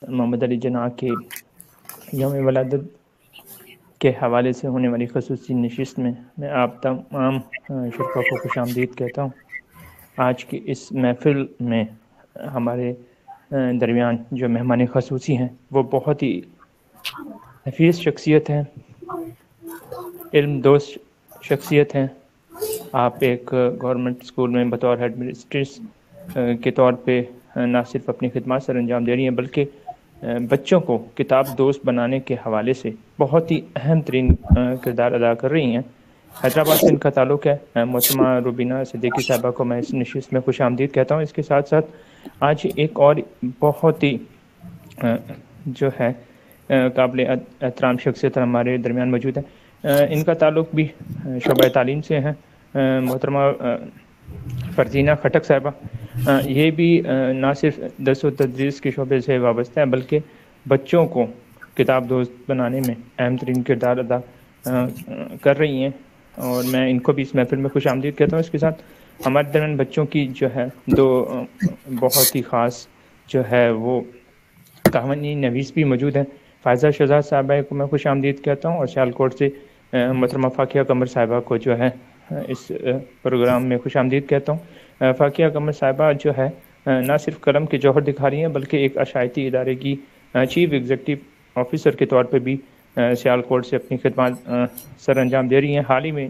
محمد علی جناح کے یوم ولادت کے حوالے سے ہونے والی خصوصی نشست میں آپ تمام شرکاء کو خوش آمدید کہتا ہوں۔ آج کی اس محفل میں ہمارے درمیان جو مہمان خصوصی ہیں وہ بہت ہی نفیس شخصیت ہیں، علم دوست شخصیت ہیں۔ آپ ایک گورنمنٹ اسکول میں بطور ہیڈ مسٹریس کے طور پہ نہ صرف اپنی خدمات سر انجام دے رہی ہیں بلکہ بچوں کو کتاب دوست بنانے کے حوالے سے بہت ہی اہم ترین کردار ادا کر رہی ہیں۔ حیدرآباد سے ان کا تعلق ہے۔ محترمہ روبینہ صدیقی صاحبہ کو میں اس نشست میں خوش آمدید کہتا ہوں۔ اس کے ساتھ ساتھ آج ایک اور بہت ہی جو ہے قابل احترام شخصیت ہمارے درمیان موجود ہے۔ ان کا تعلق بھی شعبہ تعلیم سے ہے۔ محترمہ فرزینہ خٹک صاحبہ یہ بھی نہ صرف درس و تدریس کے شعبے سے وابستہ ہے بلکہ بچوں کو کتاب دوست بنانے میں اہم ترین کردار ادا کر رہی ہیں، اور میں ان کو بھی اس محفل میں خوش آمدید کہتا ہوں۔ اس کے ساتھ ہمارے درمیان بچوں کی جو ہے دو بہت ہی خاص جو ہے وہ قوانین نویس بھی موجود ہیں۔ فائزہ شہزاد صاحبہ کو میں خوش آمدید کہتا ہوں، اور سیالکوٹ سے محترمہ فاقیہ قمر صاحبہ کو جو ہے اس پروگرام میں خوش آمدید کہتا ہوں۔ فاقیہ قمر صاحبہ جو ہے نہ صرف قلم کے جوہر دکھا رہی ہیں بلکہ ایک اشاعتی ادارے کی چیف ایگزیکٹو آفیسر کے طور پہ بھی سیالکوٹ سے اپنی خدمات سر انجام دے رہی ہیں۔ حال ہی میں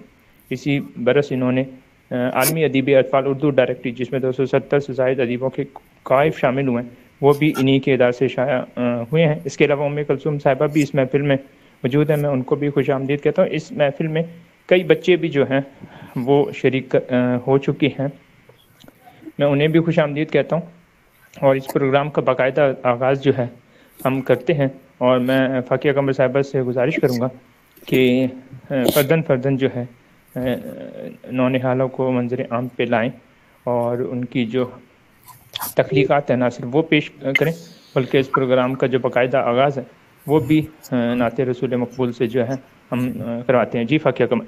اسی برس انہوں نے عالمی ادیبی اطفال اردو ڈائریکٹری، جس میں 270 سے زائد ادیبوں کے قائف شامل ہوئے ہیں، وہ بھی انہی کے ادارے سے شائع ہوئے ہیں۔ اس کے علاوہ ام کلثوم صاحبہ بھی اس محفل میں موجود ہیں، میں ان کو بھی خوش آمدید کہتا ہوں۔ اس محفل میں کئی بچے بھی جو ہیں وہ شریک ہو چکے ہیں، میں انہیں بھی خوش آمدید کہتا ہوں۔ اور اس پروگرام کا باقاعدہ آغاز جو ہے ہم کرتے ہیں، اور میں فاقیہ قمر صاحبہ سے گزارش کروں گا کہ فرداً جو ہے نونہالوں کو منظر عام پہ لائیں اور ان کی جو تخلیقات ہیں نہ صرف وہ پیش کریں بلکہ اس پروگرام کا جو باقاعدہ آغاز ہے وہ بھی نعت رسول مقبول سے جو ہے ہم کرواتے ہیں۔ جی فاقیہ قمر۔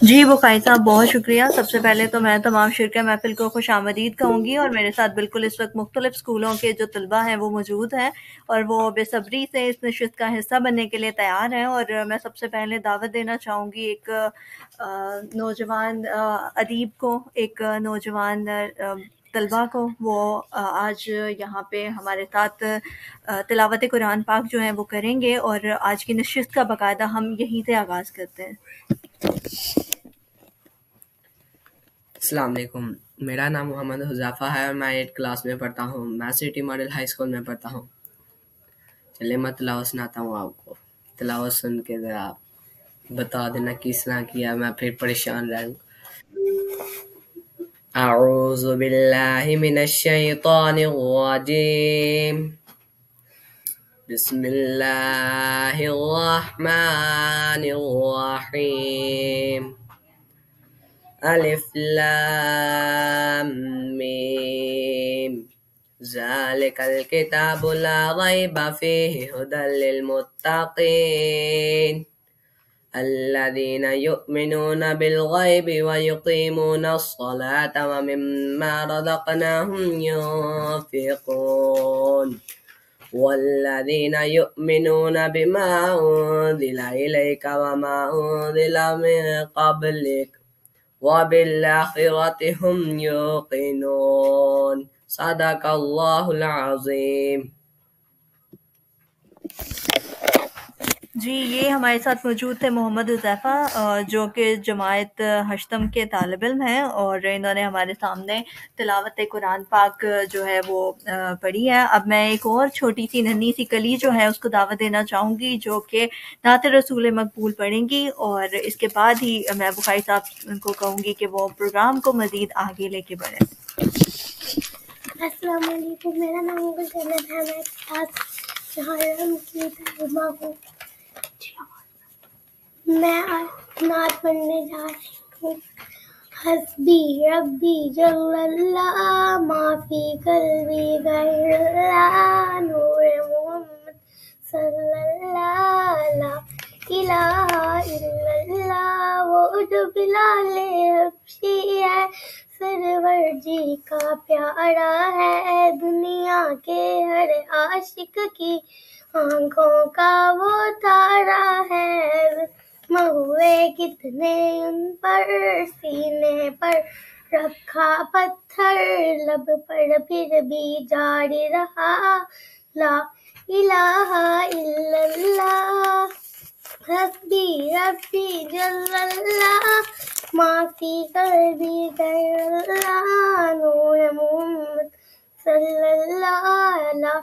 جی بخاری صاحب بہت شکریہ۔ سب سے پہلے تو میں تمام شرکا محفل کو خوش آمدید کہوں گی، اور میرے ساتھ بالکل اس وقت مختلف اسکولوں کے جو طلباء ہیں وہ موجود ہیں اور وہ بے صبری سے اس نشست کا حصہ بننے کے لیے تیار ہیں۔ اور میں سب سے پہلے دعوت دینا چاہوں گی ایک نوجوان ادیب کو، ایک نوجوان طلباء کو، وہ آج یہاں پہ ہمارے ساتھ تلاوت قرآن پاک جو ہیں وہ کریں گے، اور آج کی نشست کا باقاعدہ ہم یہیں سے آغاز کرتے ہیں۔ السلام علیکم، میرا نام محمد حذیفہ ہے اور میں 8 کلاس میں پڑھتا ہوں۔ میں سٹی ماڈل ہائی اسکول میں پڑھتا ہوں۔ چلے میں تلاوت سناتا ہوں آپ کو، تلاوت سن کے ذرا بتا دینا کس طرح کیا، میں پھر پریشان رہوں۔ اعوذ باللہ من الشیطان الرجیم، بسم اللہ الرحمن الرحیم، الف لام میم، ذالک الکتاب لا ریب فیہ ھدی للمتقین الذین یؤمنون بالغیب ویقیمون الصلاة ومما رزقناہم ینفقون والذین یؤمنون بما انزل الیک وما انزل من قبلک وبالآخرۃ ھم یوقنون۔ صدق اللہ العظیم۔ جی یہ ہمارے ساتھ موجود تھے محمد حذیفہ، جو کہ جماعت ہشتم کے طالب علم ہیں، اور انہوں نے ہمارے سامنے تلاوت قرآن پاک جو ہے وہ پڑھی ہے۔ اب میں ایک اور چھوٹی سی ننھی سی کلی جو ہے اس کو دعوت دینا چاہوں گی، جو کہ نعت رسول مقبول پڑھیں گی، اور اس کے بعد ہی میں بخاری صاحب کو کہوں گی کہ وہ پروگرام کو مزید آگے لے کے بڑھیں۔ السلام علیکم، میرا نام جنت ہے، میں کلاس محرم کی طالبہ ہوں۔ میں آج نعت پڑھنے جا رہی ہوں۔ حسبی ربی جل اللہ ما فی قلبی غیر اللہ، نور محمد صلی اللہ لا الہ الا اللہ۔ وہ جو بلال حبشی ہے، سرور جی کا پیارا ہے، دنیا کے ہر عاشق کی آنکھوں کا وہ تارا ہے، مہوے کتنے ان پر سینے پر رکھا پتھر، لب پر پھر بھی جاری رہا لا الہ الا اللہ، حسبی ربی جل اللہ، معافی قلبی غیر اللہ، نور محمد صلی اللہ لا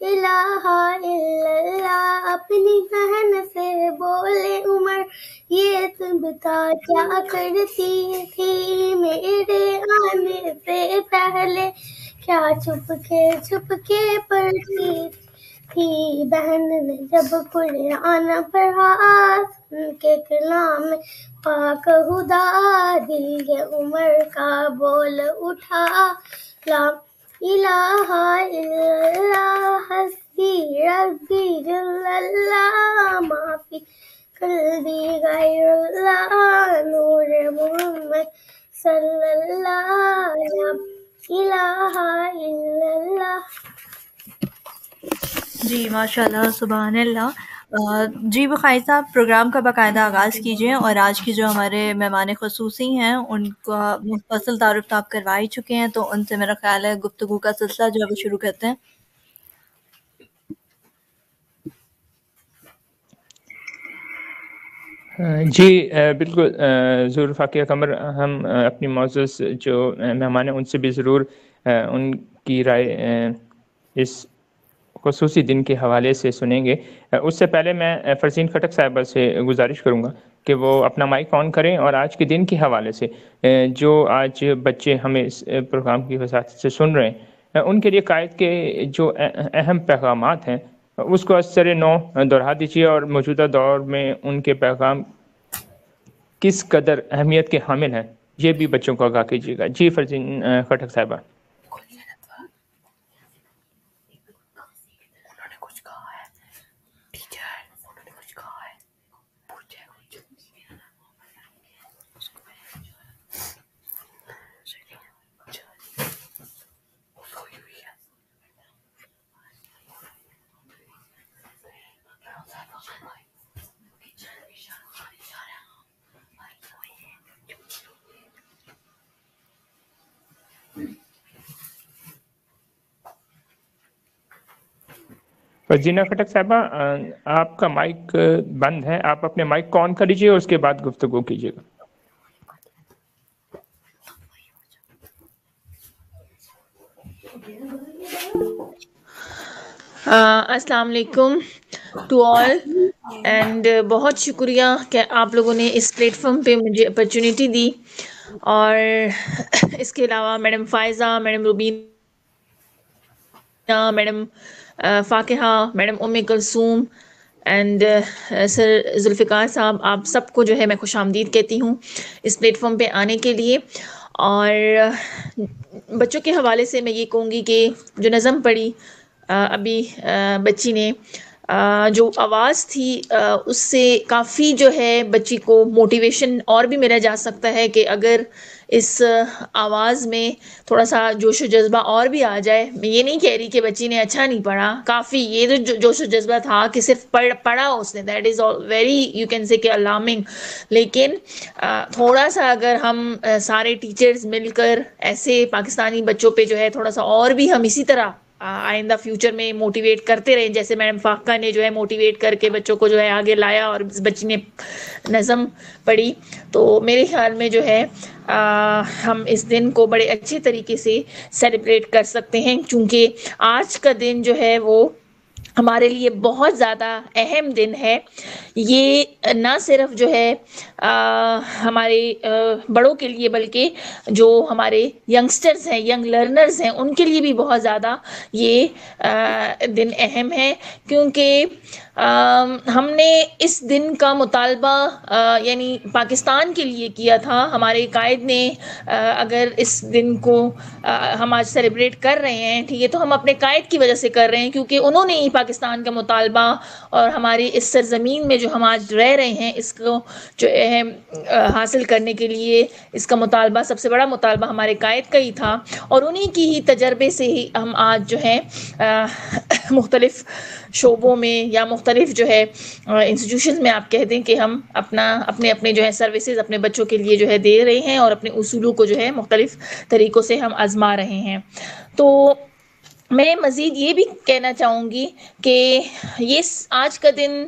الہ الا اللہ۔ اپنی بہن سے بولے عمر، یہ تبتا کیا کرتی تھی میرے آنے سے پہلے، کیا چھپ کے پڑھتی تھی۔ بہن نے جب قرآن پڑھا، سن کے کلام پاک خدا، دل کے عمر کا بول اٹھا لا الہ الا اللہ، حسبی ربی جل اللہ، معافی قلبی غیر اللہ، نور محمد صلی اللہ لا الہ الا اللہ۔ جی ماشاء اللہ، سبحان اللہ۔ جی بخاری صاحب، پروگرام کا باقاعدہ آغاز کیجیے، اور آج کی جو ہمارے مہمان خصوصی ہیں ان کا مفصل تعارف تو آپ کروا ہی چکے ہیں، تو ان سے میرا خیال ہے گفتگو کا سلسلہ جو ہے وہ شروع کرتے ہیں۔ جی بالکل ضرور فاقیہ قمر، ہم اپنی معزز جو مہمان ہیں ان سے بھی ضرور ان کی رائے اس خصوصی دن کے حوالے سے سنیں گے۔ اس سے پہلے میں فرزین خٹک صاحبہ سے گزارش کروں گا کہ وہ اپنا مائک آن کریں، اور آج کے دن کے حوالے سے جو آج بچے ہمیں اس پروگرام کی وساطت سے سن رہے ہیں، ان کے لیے قائد کے جو اہم پیغامات ہیں اس کو از سر نو دہرا دیجیے، اور موجودہ دور میں ان کے پیغام کس قدر اہمیت کے حامل ہیں یہ بھی بچوں کو آگاہ کیجیے گا۔ جی فرزین خٹک صاحبہ۔ فرزینہ خٹک صاحبہ، آپ کا مائک بند ہے، آپ اپنے مائک کو آن کر لیجیے اور اس کے بعد گفتگو کیجیے گا۔ السلام علیکم ٹو آل، اینڈ بہت شکریہ کہ آپ لوگوں نے اس پلیٹ فارم پہ مجھے اپرچونیٹی دی، اور اس کے علاوہ madam Faiza, madam Rubina, madam Faqiha, madam Umm Kulsoom, and سر ذوالفقار صاحب، آپ سب کو جو ہے میں خوش آمدید کہتی ہوں اس پلیٹ فارم پہ آنے کے لیے۔ اور بچوں کے حوالے سے میں یہ کہوں گی کہ جو نظم پڑھی ابھی بچی نے، جو آواز تھی اس سے کافی جو ہے بچی کو موٹیویشن اور بھی ملا جا سکتا ہے کہ اگر اس آواز میں تھوڑا سا جوش و جذبہ اور بھی آ جائے۔ میں یہ نہیں کہہ رہی کہ بچی نے اچھا نہیں پڑھا، کافی یہ جو جوش و جذبہ تھا کہ صرف پڑھا اس نے، that is very you can say کہ الارمنگ، لیکن تھوڑا سا اگر ہم سارے ٹیچرز مل کر ایسے پاکستانی بچوں پہ جو ہے تھوڑا سا اور بھی ہم اسی طرح آئندہ فیوچر میں موٹیویٹ کرتے رہیں، جیسے میڈم فاقہ نے جو ہے موٹیویٹ کر کے بچوں کو جو ہے آگے لایا اور بچی نے نظم پڑھی، تو میرے خیال میں جو ہے ہم اس دن کو بڑے اچھے طریقے سے سیلیبریٹ کر سکتے ہیں، چونکہ آج کا دن جو ہے وہ ہمارے لیے بہت زیادہ اہم دن ہے۔ یہ نہ صرف جو ہے ہمارے بڑوں کے لیے بلکہ جو ہمارے ینگسٹرز ہیں، ینگ لرنرز ہیں، ان کے لیے بھی بہت زیادہ یہ دن اہم ہے، کیونکہ ہم نے اس دن کا مطالبہ یعنی پاکستان کے لیے کیا تھا۔ ہمارے قائد نے اگر اس دن کو ہم آج سیلیبریٹ کر رہے ہیں، ٹھیک ہے، تو ہم اپنے قائد کی وجہ سے کر رہے ہیں، کیونکہ انہوں نے ہی پاکستان کا مطالبہ اور ہماری اس سرزمین میں جو ہم آج رہ رہے ہیں اس کو جو حاصل کرنے کے لیے اس کا مطالبہ سب سے بڑا مطالبہ ہمارے قائد کا ہی تھا، اور انہی کی ہی تجربے سے ہی ہم آج جو ہے مختلف شعبوں میں یا مختلف جو ہے انسٹیٹیوشنز میں آپ کہہ دیں کہ ہم اپنے جو ہے سروسز اپنے بچوں کے لیے جو ہے دے رہے ہیں، اور اپنے اصولوں کو جو ہے مختلف طریقوں سے ہم آزما رہے ہیں. تو میں مزید یہ بھی کہنا چاہوں گی کہ یہ آج کا دن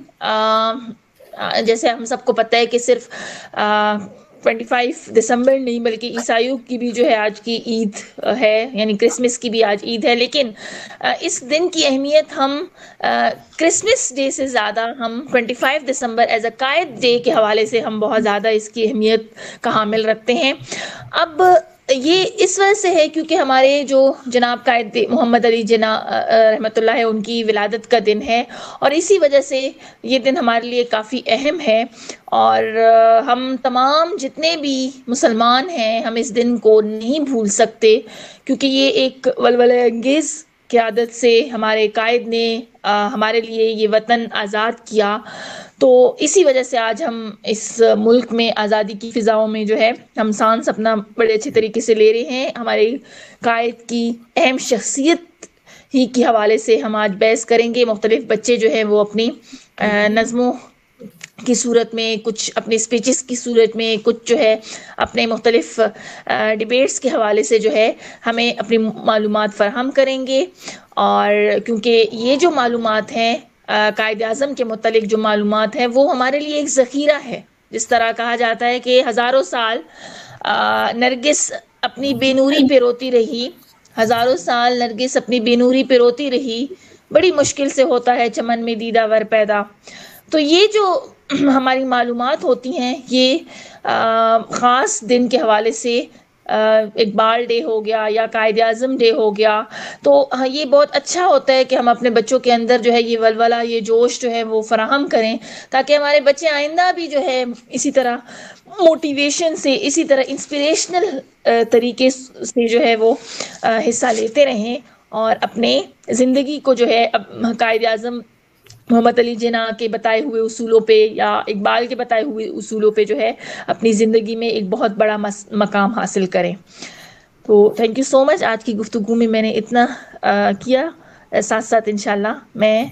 جیسے ہم سب کو پتہ ہے کہ صرف 25 دسمبر نہیں بلکہ عیسائیوں کی بھی جو ہے آج کی عید ہے، یعنی کرسمس کی بھی آج عید ہے، لیکن اس دن کی اہمیت ہم کرسمس ڈے سے زیادہ ہم 25 دسمبر ایز اے قائد ڈے کے حوالے سے ہم بہت زیادہ اس کی اہمیت کا حامل رکھتے ہیں. اب یہ اس وجہ سے ہے کیونکہ ہمارے جو جناب قائد محمد علی جناح رحمۃ اللہ ان کی ولادت کا دن ہے، اور اسی وجہ سے یہ دن ہمارے لیے کافی اہم ہے. اور ہم تمام جتنے بھی مسلمان ہیں ہم اس دن کو نہیں بھول سکتے، کیونکہ یہ ایک ولولہ انگیز قیادت سے ہمارے قائد نے ہمارے لیے یہ وطن آزاد کیا. تو اسی وجہ سے آج ہم اس ملک میں آزادی کی فضاؤں میں جو ہے ہم سانس اپنا بڑے اچھے طریقے سے لے رہے ہیں. ہمارے قائد کی اہم شخصیت ہی کے حوالے سے ہم آج بحث کریں گے. مختلف بچے جو ہیں وہ اپنی نظموں کی صورت میں، کچھ اپنے اسپیچز کی صورت میں، کچھ جو ہے اپنے مختلف ڈیبیٹس کے حوالے سے جو ہے ہمیں اپنی معلومات فراہم کریں گے. اور کیونکہ یہ جو معلومات ہیں قائد اعظم کے متعلق جو معلومات ہیں وہ ہمارے لیے ایک ذخیرہ ہے. جس طرح کہا جاتا ہے کہ ہزاروں سال نرگس اپنی بے نوری پہ روتی رہی، ہزاروں سال نرگس اپنی بے نوری پہ روتی رہی، بڑی مشکل سے ہوتا ہے چمن میں دیدہ ور پیدا. تو یہ جو ہماری معلومات ہوتی ہیں یہ خاص دن کے حوالے سے اقبال ڈے ہو گیا یا قائد اعظم ڈے ہو گیا، تو یہ بہت اچھا ہوتا ہے کہ ہم اپنے بچوں کے اندر جو ہے یہ ولولہ، یہ جوش جو ہے وہ فراہم کریں، تاکہ ہمارے بچے آئندہ بھی جو ہے اسی طرح موٹیویشن سے، اسی طرح انسپریشنل طریقے سے جو ہے وہ حصہ لیتے رہیں، اور اپنے زندگی کو جو ہے قائد اعظم محمد علی جناح کے بتائے ہوئے اصولوں پہ یا اقبال کے بتائے ہوئے اصولوں پہ جو ہے اپنی زندگی میں ایک بہت بڑا مقام حاصل کریں. تو تھینک یو سو مچ. آج کی گفتگو میں نے اتنا کیا، ساتھ ساتھ انشاءاللہ میں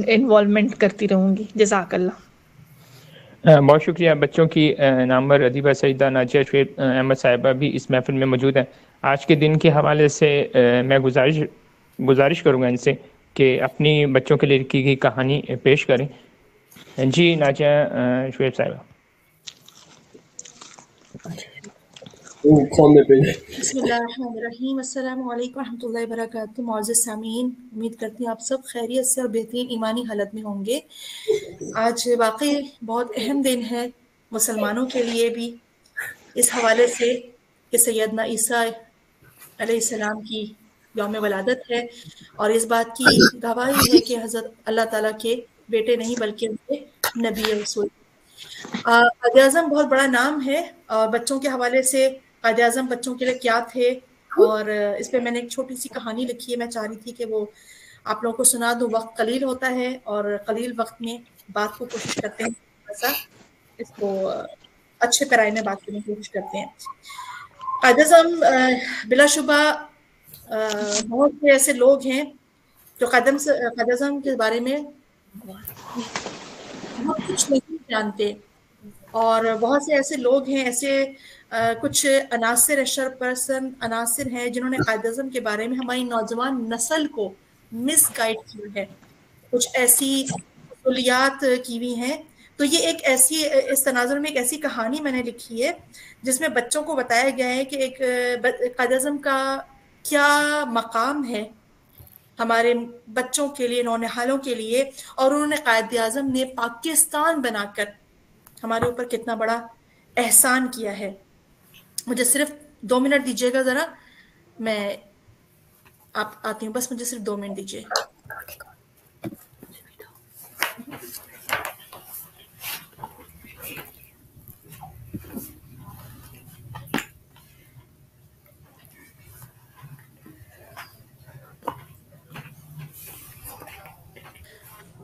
انوالومنٹ کرتی رہوں گی. جزاک اللہ. بہت شکریہ. بچوں کی نامور ادیبہ سیدہ ناجیہ شعیب احمد صاحبہ بھی اس محفل میں موجود ہیں. آج کے دن کے حوالے سے میں گزارش کروں گا ان سے کہ اپنی بچوں کے لیے لکھی گئی کہانی پیش کریں. جی ناجیہ شعیب صاحبہ. بسم اللہ الرحمن الرحیم. السلام علیکم ورحمۃ اللہ وبرکاتہ. معزز سامعین، امید کرتی ہوں آپ سب خیریت سے اور بہترین ایمانی حالت میں ہوں گے. آج واقعی بہت اہم دن ہے مسلمانوں کے لیے بھی، اس حوالے سے کہ سیدنا عیسیٰ علیہ السلام کی یوم ولادت ہے، اور اس بات کی گواہی ہے کہ حضرت اللہ تعالیٰ کے بیٹے نہیں بلکہ ان کے نبی رسول. قائد اعظم بہت بڑا نام ہے، اور بچوں کے حوالے سے قائد اعظم بچوں کے لیے کیا تھے، اور اس پہ میں نے ایک چھوٹی سی کہانی لکھی ہے. میں چاہ رہی تھی کہ وہ آپ لوگوں کو سنا دوں. وقت قلیل ہوتا ہے اور قلیل وقت میں بات کو کوشش کرتے ہیں تھوڑا سا اس کو اچھے پیرائے میں بات کرنے کی کوشش کرتے ہیں. قائد اعظم بلا شبہ بہت سے ایسے لوگ ہیں جو قائد اعظم کے بارے میں بہت کچھ نہیں جانتے، اور بہت سے ایسے لوگ ہیں، ایسے کچھ عناصر اشر پرسن عناصر ہیں جنہوں نے قائد اعظم کے بارے میں ہماری نوجوان نسل کو مس گائیڈ کیا ہے، کچھ ایسی اصولیات کی ہوئی ہیں. تو یہ ایک ایسی، اس تناظر میں ایک ایسی کہانی میں نے لکھی ہے جس میں بچوں کو بتایا گیا ہے کہ ایک قائد اعظم کا کیا مقام ہے ہمارے بچوں کے لیے، نونہالوں کے لیے، اور انہوں نے قائد اعظم نے پاکستان بنا کر ہمارے اوپر کتنا بڑا احسان کیا ہے. مجھے صرف 2 منٹ دیجیے گا، ذرا میں آپ آتی ہوں، بس مجھے صرف 2 منٹ دیجیے.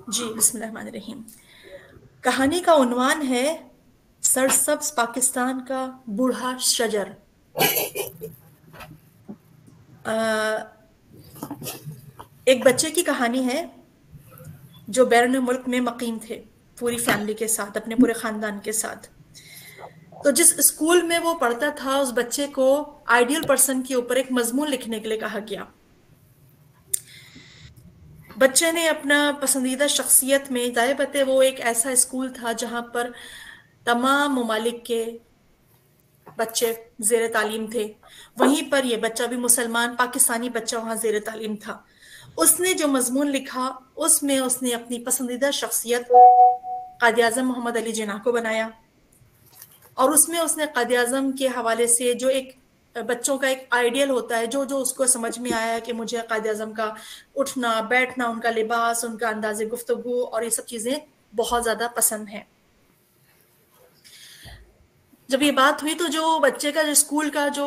जी, बिस्मिल्लाहिर्रहमानिर्रहीम। कहानी का उन्वान है सरसब्ज पाकिस्तान का बूढ़ा शजर। एक बच्चे की कहानी है जो बैरून मुल्क में मकीम थे पूरी फैमिली के साथ, अपने पूरे खानदान के साथ। तो जिस स्कूल में वो पढ़ता था उस बच्चे को आइडियल पर्सन के ऊपर एक मजमून लिखने के लिए कहा गया। बच्चे ने अपना पसंदीदा शख्सियत में, ज़ाहिर बात है वो एक ऐसा स्कूल था जहाँ पर तमाम ममालिक के बच्चे ज़ेर तालीम थे, वहीं पर ये बच्चा भी मुसलमान पाकिस्तानी बच्चा वहाँ ज़ेर तालीम था। उसने जो मजमून लिखा उसमें उसने अपनी पसंदीदा शख्सियत कायद आज़म मोहम्मद अली जिन्ना को बनाया, और उसमें उसने कायद आज़म के हवाले से जो एक बच्चों का एक आइडियल होता है, जो जो उसको समझ में आया कि मुझे कायद आज़म का उठना बैठना, उनका लिबास, उनका अंदाज़े गुफ्तगू और ये सब चीज़ें बहुत ज़्यादा पसंद हैं। जब ये बात हुई तो जो बच्चे का जो स्कूल का जो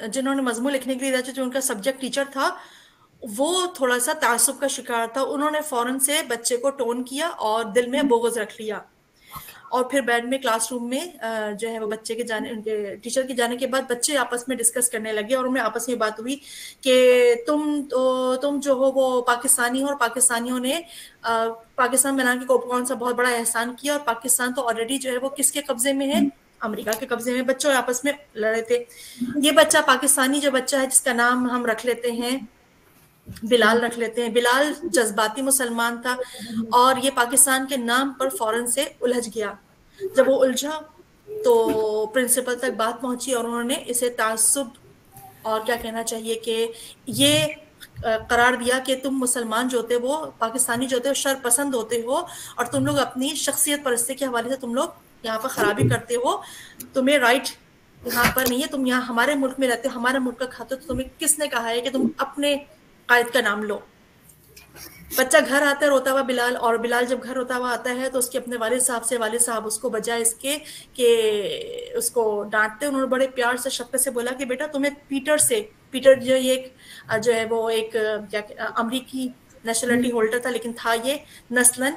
जिन्होंने मजमून लिखने के लिए दिया, जो उनका सब्जेक्ट टीचर था, वो थोड़ा सा तासुब का शिकार था। उन्होंने फौरन से बच्चे को टोन किया और दिल में बोगस रख लिया, और फिर बैड में क्लासरूम में जो है वो बच्चे के जाने, उनके टीचर के जाने के बाद बच्चे आपस में डिस्कस करने लगे, और उनमें आपस में बात हुई कि तुम जो हो वो पाकिस्तानी हो, और पाकिस्तानियों ने पाकिस्तान बना के कौन सा बहुत बड़ा एहसान किया, और पाकिस्तान तो ऑलरेडी जो है वो किसके कब्जे में है, अमेरिका के कब्जे में। बच्चों आपस में लड़े थे। ये बच्चा पाकिस्तानी जो बच्चा है जिसका नाम हम रख लेते हैं बिलाल, रख लेते हैं। बिलाल जज्बाती मुसलमान था और ये पाकिस्तान के नाम पर फौरन से उलझ गया। जब वो उलझा तो प्रिंसिपल तक बात पहुंची और उन्होंने इसे तासुब और क्या कहना चाहिए कि ये करार दिया कि तुम मुसलमान जो होते वो, पाकिस्तानी जो होते हो शर पसंद होते हो, और तुम लोग अपनी शख्सियत परस्ती के हवाले से तुम लोग यहाँ पर खराबी करते हो, तुम्हें राइट यहाँ पर नहीं है, तुम यहाँ हमारे मुल्क में रहते हो, हमारे मुल्क का खाते हो, तो तुम्हें किसने कहा है कि तुम अपने कायद का नाम लो। बच्चा घर आता है रोता हुआ बिलाल, और बिलाल जब घर रोता हुआ आता है तो उसके अपने वालिद साहब से, वालिद साहब उसको बजाय इसके कि उसको डांटते, उन्होंने बड़े प्यार से शफ़क़त से बोला कि बेटा तुम्हें पीटर से, पीटर जो ये एक जो है वो एक क्या अमरीकी नेशनलिटी होल्डर था, लेकिन था ये नस्लन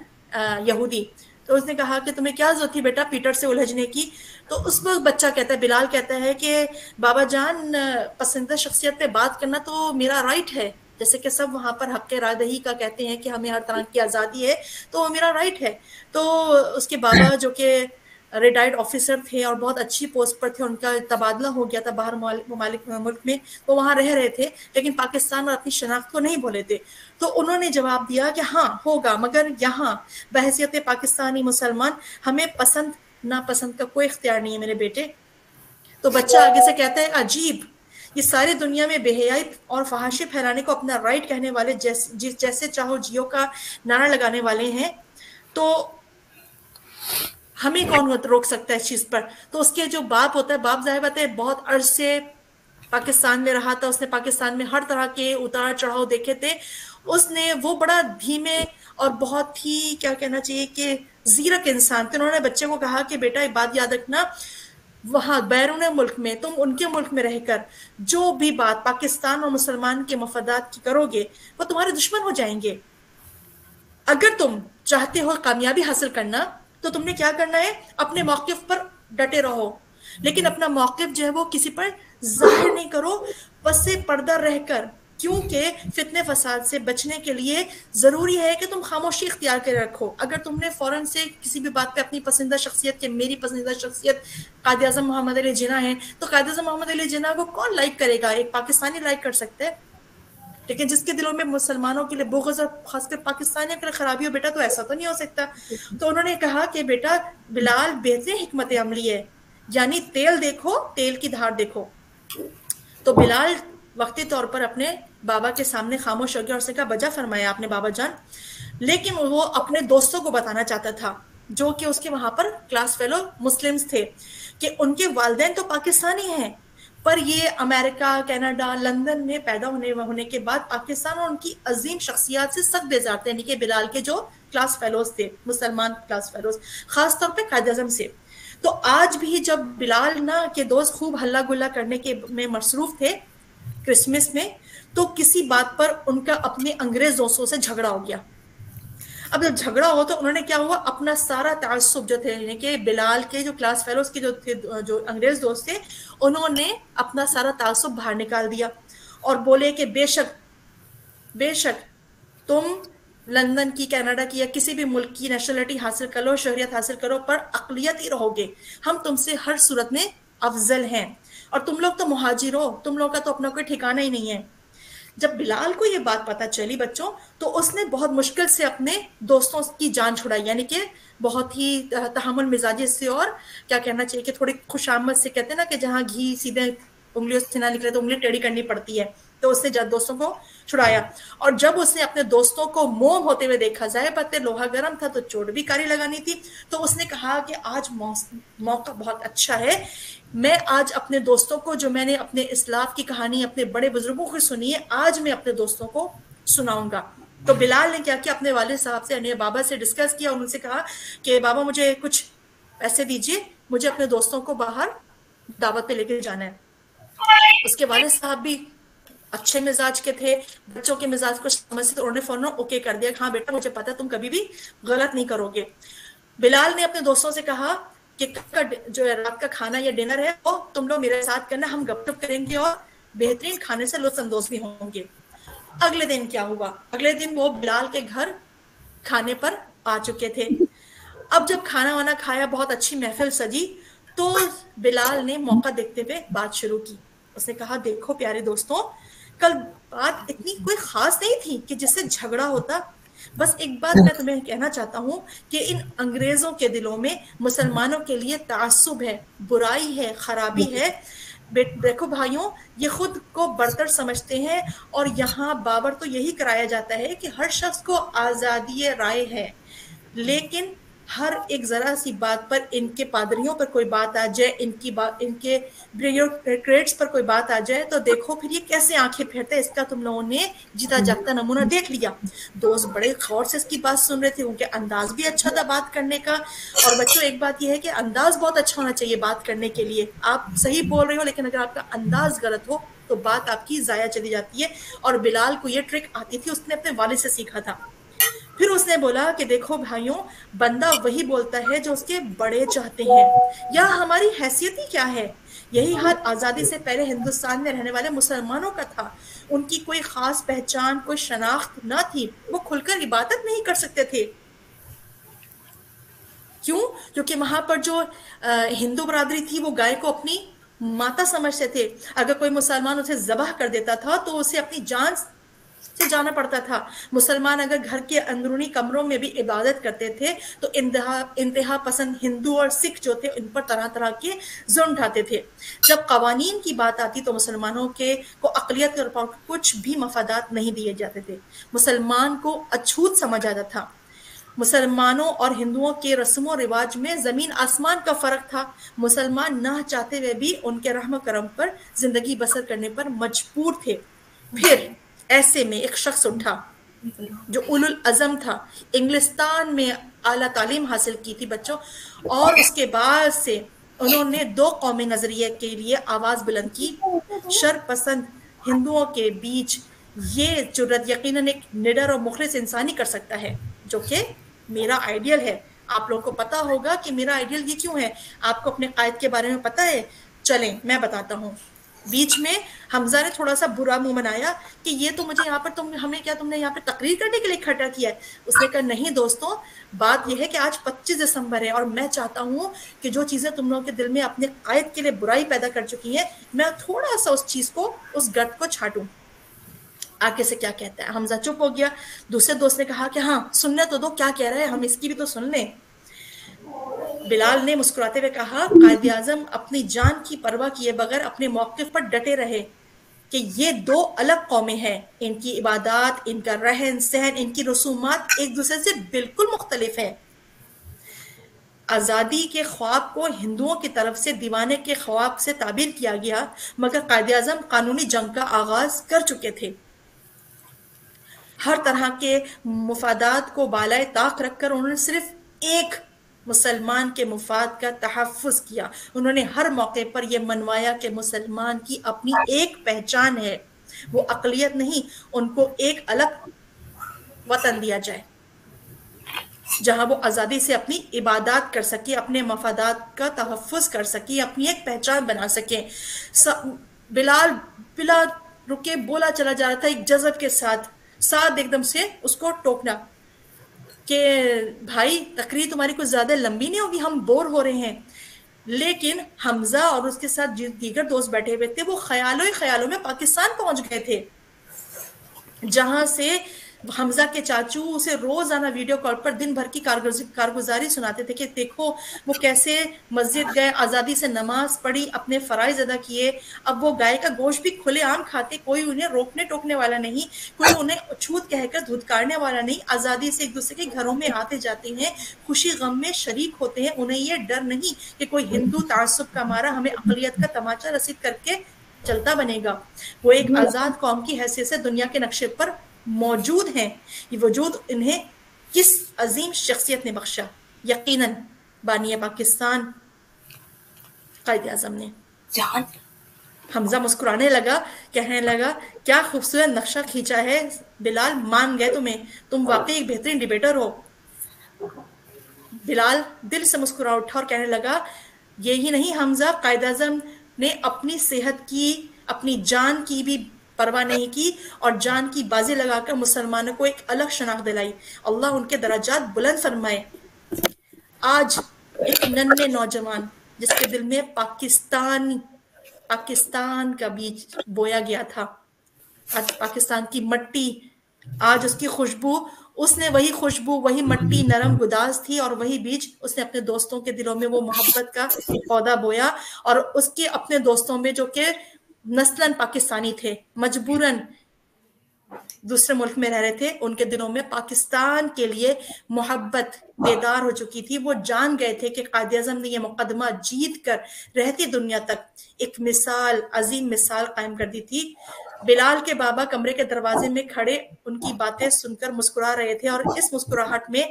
यहूदी। तो उसने कहा कि तुम्हें क्या जरूरत थी बेटा पीटर से उलझने की। तो उस वक्त बच्चा कहता है, बिलाल कहता है कि बाबा जान पसंदीदा शख्सियत पे बात करना तो मेरा राइट है, जैसे कि सब वहाँ पर हक़ रादही का कहते हैं कि हमें हर तरह की आज़ादी है, तो मेरा राइट है। तो उसके बाबा जो कि रिटायर्ड ऑफिसर थे और बहुत अच्छी पोस्ट पर थे, उनका तबादला हो गया था बाहर मुल्क में, वो वहाँ रह रहे थे लेकिन पाकिस्तान और अपनी शनाख्त को नहीं भूले थे। तो उन्होंने जवाब दिया कि हाँ होगा, मगर यहाँ बहैसियत पाकिस्तानी मुसलमान हमें पसंद नापसंद का कोई इख्तियार नहीं है मेरे बेटे। तो बच्चा आगे से कहता है, अजीब, ये सारी दुनिया में बेहयाई और फहाशी फैलाने को अपना राइट कहने वाले, जैसे चाहो जियो का नारा लगाने वाले हैं, तो हमें कौन रोक सकता है इस चीज़ पर। तो उसके जो बाप होता है, बाप ज़ाहिर बात है बहुत अर्ज से पाकिस्तान में रहा था, उसने पाकिस्तान में हर तरह के उतार चढ़ाव देखे थे, उसने वो बड़ा धीमे और बहुत ही क्या कहना चाहिए कि ज़ीरक इंसान थे। उन्होंने बच्चे को कहा कि बेटा एक बात याद रखना, वहाँ बैरून मुल्क में तुम उनके मुल्क में रहकर जो भी बात पाकिस्तान और मुसलमान के मफादात की करोगे वो तुम्हारे दुश्मन हो जाएंगे। अगर तुम चाहते हो कामयाबी हासिल करना तो तुमने क्या करना है, अपने मौक़िफ़ पर डटे रहो, लेकिन अपना मौक़िफ़ जो है वो किसी पर जाहिर नहीं करो, पसे पर्दा रहकर, क्योंकि फितने फसाद से बचने के लिए ज़रूरी है कि तुम खामोशी इख्तियार कर रखो। अगर तुमने फ़ौरन से किसी भी बात पे अपनी पसंदीदा शख्सियत के, मेरी पसंदीदा शख्सियत कायद आज़म मोहम्मद अली जिन्ना है, तो कायद आज़म मोहम्मद अली जिन्ना को कौन लाइक करेगा? एक पाकिस्तानी लाइक कर सकते हैं, लेकिन जिसके दिलों में मुसलमानों के लिए बुग़्ज़ और खासकर पाकिस्तानियों के लिए खराबी हो बेटा, तो ऐसा तो नहीं हो सकता। तो उन्होंने कहा कि बेटा बिलाल बेहतरीन हिकमत अमली है, यानी तेल देखो तेल की धार देखो। तो बिलाल वक्ती तौर पर अपने बाबा के सामने खामोश हो गया और उसने कहा बजा फरमाया आपने बाबा जान, लेकिन वो अपने दोस्तों को बताना चाहता था जो कि उसके वहाँ पर क्लास फेलो मुस्लिम्स थे कि उनके वालिदैन तो पाकिस्तानी हैं, पर ये अमेरिका, कनाडा, लंदन में पैदा होने के बाद पाकिस्तान और उनकी अजीम शख्सियत से सख्त बेजार थे, यानी कि बिलाल के जो क्लास फेलोज थे, मुसलमान क्लास फेलोज, खास तौर पे कायद आज़म से। तो आज भी जब बिलाल ना के दोस्त खूब हल्ला गुल्ला करने के में मसरूफ थे क्रिसमस में, तो किसी बात पर उनका अपने अंग्रेज दोस्तों से झगड़ा हो गया। اب جب جھگڑا ہو تو انہوں نے کیا ہوا، اپنا سارا تعصب جو تھے، یعنی کہ بلال کے جو کلاس فیلوز کے جو تھے، جو انگریز دوست تھے، انہوں نے اپنا سارا تعصب باہر نکال دیا اور بولے کہ بے شک تم لندن کی، کینیڈا کی یا کسی بھی ملک کی نیشنلٹی حاصل کر لو، شہریت حاصل کرو، پر اقلیت ہی رہو گے، ہم تم سے ہر صورت میں افضل ہیں، اور تم لوگ تو مہاجر ہو، تم لوگ کا تو اپنا کوئی ٹھکانہ ہی نہیں ہے۔ جب بلال کو یہ بات پتا چلی بچوں، تو اس نے بہت مشکل سے اپنے دوستوں کی جان چھڑائی، یعنی کہ بہت ہی تحمل مزاجی سے، اور کیا کہنا چاہیے کہ تھوڑی خوشامد سے، کہتے ہیں نا کہ جہاں گھی سیدھے انگلیوں سے نہ نکلے تو انگلی ٹیڑھی کرنی پڑتی ہے، تو اس نے دوستوں کو چھڑایا۔ اور جب اس نے اپنے دوستوں کو موم ہوتے ہوئے دیکھا، ظاہر بات ہے لوہا گرم تھا تو چوٹ بھی کاری لگانی تھی، تو اس نے کہا کہ آج موقع بہت اچھا ہے، میں آج اپنے دوستوں کو، جو میں نے اپنے اسلاف کی کہانی اپنے بڑے بزرگوں کو سنی ہے، آج میں اپنے دوستوں کو سناؤں گا۔ تو بلال نے کیا کیا، اپنے والد صاحب سے، یعنی بابا سے ڈسکس کیا، اور ان سے کہا کہ بابا مجھے کچھ پیسے دیجیے، مجھے اپنے دوستوں کو باہر دعوت پہ لے کے جانا ہے۔ اس کے والد صاحب بھی اچھے مزاج کے تھے، بچوں کے مزاج کو سمجھتے تھے، انہوں نے فوراً اوکے کر دیا کہ ہاں بیٹا مجھے پتا تم کبھی بھی غلط نہیں کرو گے۔ بلال نے اپنے دوستوں سے کہا کہ جو رات کا کھانا یا ڈنر ہے وہ تم لوگ میرے ساتھ کرنا، ہم گپ شپ کریں گے اور بہترین کھانے سے لطف اندوز بھی ہوں گے۔ اگلے دن کیا ہوا، اگلے دن وہ بلال کے گھر کھانے پر آ چکے تھے۔ اب جب کھانا وانا کھایا، بہت اچھی محفل سجی، تو بلال نے موقع دیکھتے ہوئے بات شروع کی۔ اس نے کہا دیکھو پیارے دوستوں، کل بات اتنی کوئی خاص نہیں تھی کہ جس سے جھگڑا ہوتا، بس ایک بات میں تمہیں کہنا چاہتا ہوں کہ ان انگریزوں کے دلوں میں مسلمانوں کے لیے تعصب ہے، برائی ہے، خرابی ہے۔ دیکھو بھائیوں، یہ خود کو برتر سمجھتے ہیں، اور یہاں باور تو یہی کرایا جاتا ہے کہ ہر شخص کو آزادی رائے ہے، لیکن ہر ایک ذرا سی بات پر ان کے پادریوں پر کوئی بات آ جائے، ان کے بیوروکریٹس پر کوئی بات آ جائے، تو دیکھو پھر یہ کیسے آنکھیں پھیرتے ہیں۔ اس کا تم لوگوں نے جیتا جاگتا نمونہ دیکھ لیا۔ دوست بڑے غور سے اس کی بات سن رہے تھے، ان کے انداز بھی اچھا تھا بات کرنے کا۔ اور بچوں ایک بات یہ ہے کہ انداز بہت اچھا ہونا چاہیے بات کرنے کے لیے، آپ صحیح بول رہے ہو لیکن اگر آپ کا انداز غلط ہو تو بات آپ کی ضائع چلی جاتی ہے، اور بلال کو یہ ٹرک آتی تھی، اس نے اپنے والد سے سیکھا تھا۔ پھر اس نے بولا کہ دیکھو بھائیوں، بندہ وہی بولتا ہے جو اس کے بڑے چاہتے ہیں، یا ہماری حیثیت ہی کیا ہے۔ یہی حال آزادی سے پہلے ہندوستان میں رہنے والے مسلمانوں کا تھا، ان کی کوئی خاص پہچان، کوئی شناخت نہ تھی، وہ کھل کر عبادت نہیں کر سکتے تھے۔ کیوں؟ کیونکہ وہاں پر جو ہندو برادری تھی وہ گائے کو اپنی ماتا سمجھتے تھے، اگر کوئی مسلمان اسے ذبح کر دیتا تھا تو اسے اپنی جان سے جانا پڑتا تھا۔ مسلمان اگر گھر کے اندرونی کمروں میں بھی عبادت کرتے تھے تو انتہا پسند ہندو اور سکھ جو تھے ان پر طرح طرح کے ظلم ڈھاتے تھے۔ جب قوانین کی بات آتی تو مسلمانوں کو اقلیت کے اوپر کچھ بھی مفادات نہیں دیے جاتے تھے، مسلمان کو اچھوت سمجھا جاتا تھا۔ مسلمانوں اور ہندوؤں کے رسم و رواج میں زمین آسمان کا فرق تھا، مسلمان نہ چاہتے ہوئے بھی ان کے رحم و کرم پر زندگی بسر کرنے پر مجبور تھے۔ پھر ایسے میں ایک شخص اٹھا جو اولو العزم تھا، انگلستان میں اعلیٰ تعلیم حاصل کی تھی بچوں، اور اس کے بعد سے انہوں نے دو قومی نظریے کے لیے آواز بلند کی۔ شر پسند ہندوؤں کے بیچ یہ جرت یقیناً ایک نڈر اور مخلص انسان ہی کر سکتا ہے، جو کہ میرا آئیڈیل ہے۔ آپ لوگوں کو پتا ہوگا کہ میرا آئیڈیل یہ کیوں ہے، آپ کو اپنے قائد کے بارے میں پتا ہے؟ چلیں میں بتاتا ہوں۔ بیچ میں حمزہ نے تھوڑا سا برا منہ بنایا کہ یہ تو مجھے یہاں پر تم نے یہاں پہ تقریر کرنے کے لیے اکٹھا کیا ہے۔ اس نے کہا نہیں دوستوں، بات یہ ہے کہ آج 25 دسمبر ہے اور میں چاہتا ہوں کہ جو چیزیں تم لوگوں کے دل میں اپنے قائد کے لیے برائی پیدا کر چکی ہیں، میں تھوڑا سا اس چیز کو، اس گرد کو چھاٹوں۔ آگے سے کیا کہتا ہے؟ حمزہ چپ ہو گیا۔ دوسرے دوست نے کہا کہ ہاں سننے تو دو، کیا کہہ رہا ہے، ہم اس کی بھی تو سن لیں۔ بلال نے مسکراتے ہوئے کہا قائد اعظم اپنی جان کی پرواہ کیے بغیر اپنے موقف پر ڈٹے رہے کہ یہ دو الگ قومیں ہیں، ان کی عبادات، ان کا رہن سہن، ان کی رسومات ایک دوسرے سے بالکل مختلف ہیں۔ آزادی کے خواب کو ہندوؤں کی طرف سے دیوانے کے خواب سے تعبیر کیا گیا، مگر قائد اعظم قانونی جنگ کا آغاز کر چکے تھے۔ ہر طرح کے مفادات کو بالائے طاق رکھ کر انہوں نے صرف ایک مسلمان کے مفاد کا تحفظ کیا۔ انہوں نے ہر موقع پر یہ منوایا کہ مسلمان کی اپنی ایک پہچان ہے، وہ اقلیت نہیں، ان کو ایک الگ وطن دیا جائے۔ جہاں وہ آزادی سے اپنی عبادات کر سکے، اپنے مفادات کا تحفظ کر سکے، اپنی ایک پہچان بنا سکے۔ بلال بلا رکے بولا چلا جا رہا تھا ایک جذب کے ساتھ ایک دم سے اس کو ٹوکنا کہ بھائی تقریر تمہاری کچھ زیادہ لمبی نہیں ہوگی، ہم بور ہو رہے ہیں۔ لیکن حمزہ اور اس کے ساتھ دیگر دوست بیٹھے ہوئے تھے، وہ خیالوں ہی خیالوں میں پاکستان پہنچ گئے تھے، جہاں سے حمزہ کے چاچو اسے روزانہ ویڈیو کال پر دن بھر کی کارگزاری سناتے تھے کہ دیکھو وہ کیسے مسجد گئے، آزادی سے نماز پڑھی، اپنے فرائض ادا کیے، اب وہ گائے کا گوشت بھی کھلے عام کھاتے، کوئی انہیں روکنے ٹوکنے والا نہیں، کوئی انہیں چھوت کہہ کر دھتکارنے والا نہیں، آزادی سے ایک دوسرے کے گھروں میں آتے جاتے ہیں، خوشی غم میں شریک ہوتے ہیں، انہیں یہ ڈر نہیں کہ کوئی ہندو تعصب کا مارا ہمیں اقلیت کا تماچا رسید کر کے چلتا بنے گا۔ وہ ایک آزاد قوم کی حیثیت سے دنیا کے نقشے پر موجود ہیں۔ یہ وجود انہیں کس عظیم شخصیت نے بخشا؟ یقیناً بانی پاکستان قائد اعظم نے۔ حمزہ مسکرانے لگا، کہنے لگا کیا خوبصورت نقشہ کھینچا ہے بلال، مان گئے تمہیں، تم واقعی ایک بہترین ڈیبیٹر ہو۔ بلال دل سے مسکرا اٹھا اور کہنے لگا یہی نہیں حمزہ، قائد اعظم نے اپنی صحت کی، اپنی جان کی بھی پرواہ نہیں کی اور جان کی بازی لگا کر مسلمانوں کو ایک الگ شناخت دلائی۔ اللہ ان کے درجات بلند فرمائے۔ آج ایک ننھے نوجوان جس کے دل میں پاکستان کا بیج بویا گیا تھا، آج پاکستان کی مٹی، آج اس کی خوشبو، اس نے وہی خوشبو، وہی مٹی نرم گداز تھی اور وہی بیج اس نے اپنے دوستوں کے دلوں میں وہ محبت کا پودا بویا، اور اس کے اپنے دوستوں میں جو کہ نسلاً پاکستانی تھے، مجبوراً دوسرے ملک میں رہ رہے تھے، ان کے دلوں میں پاکستان کے لیے محبت بیدار ہو چکی تھی۔ وہ جان گئے تھے کہ قائد اعظم نے یہ مقدمہ جیت کر رہتی دنیا تک ایک مثال، عظیم مثال قائم کر دی تھی۔ بلال کے بابا کمرے کے دروازے میں کھڑے ان کی باتیں سن کر مسکرا رہے تھے، اور اس مسکراہٹ میں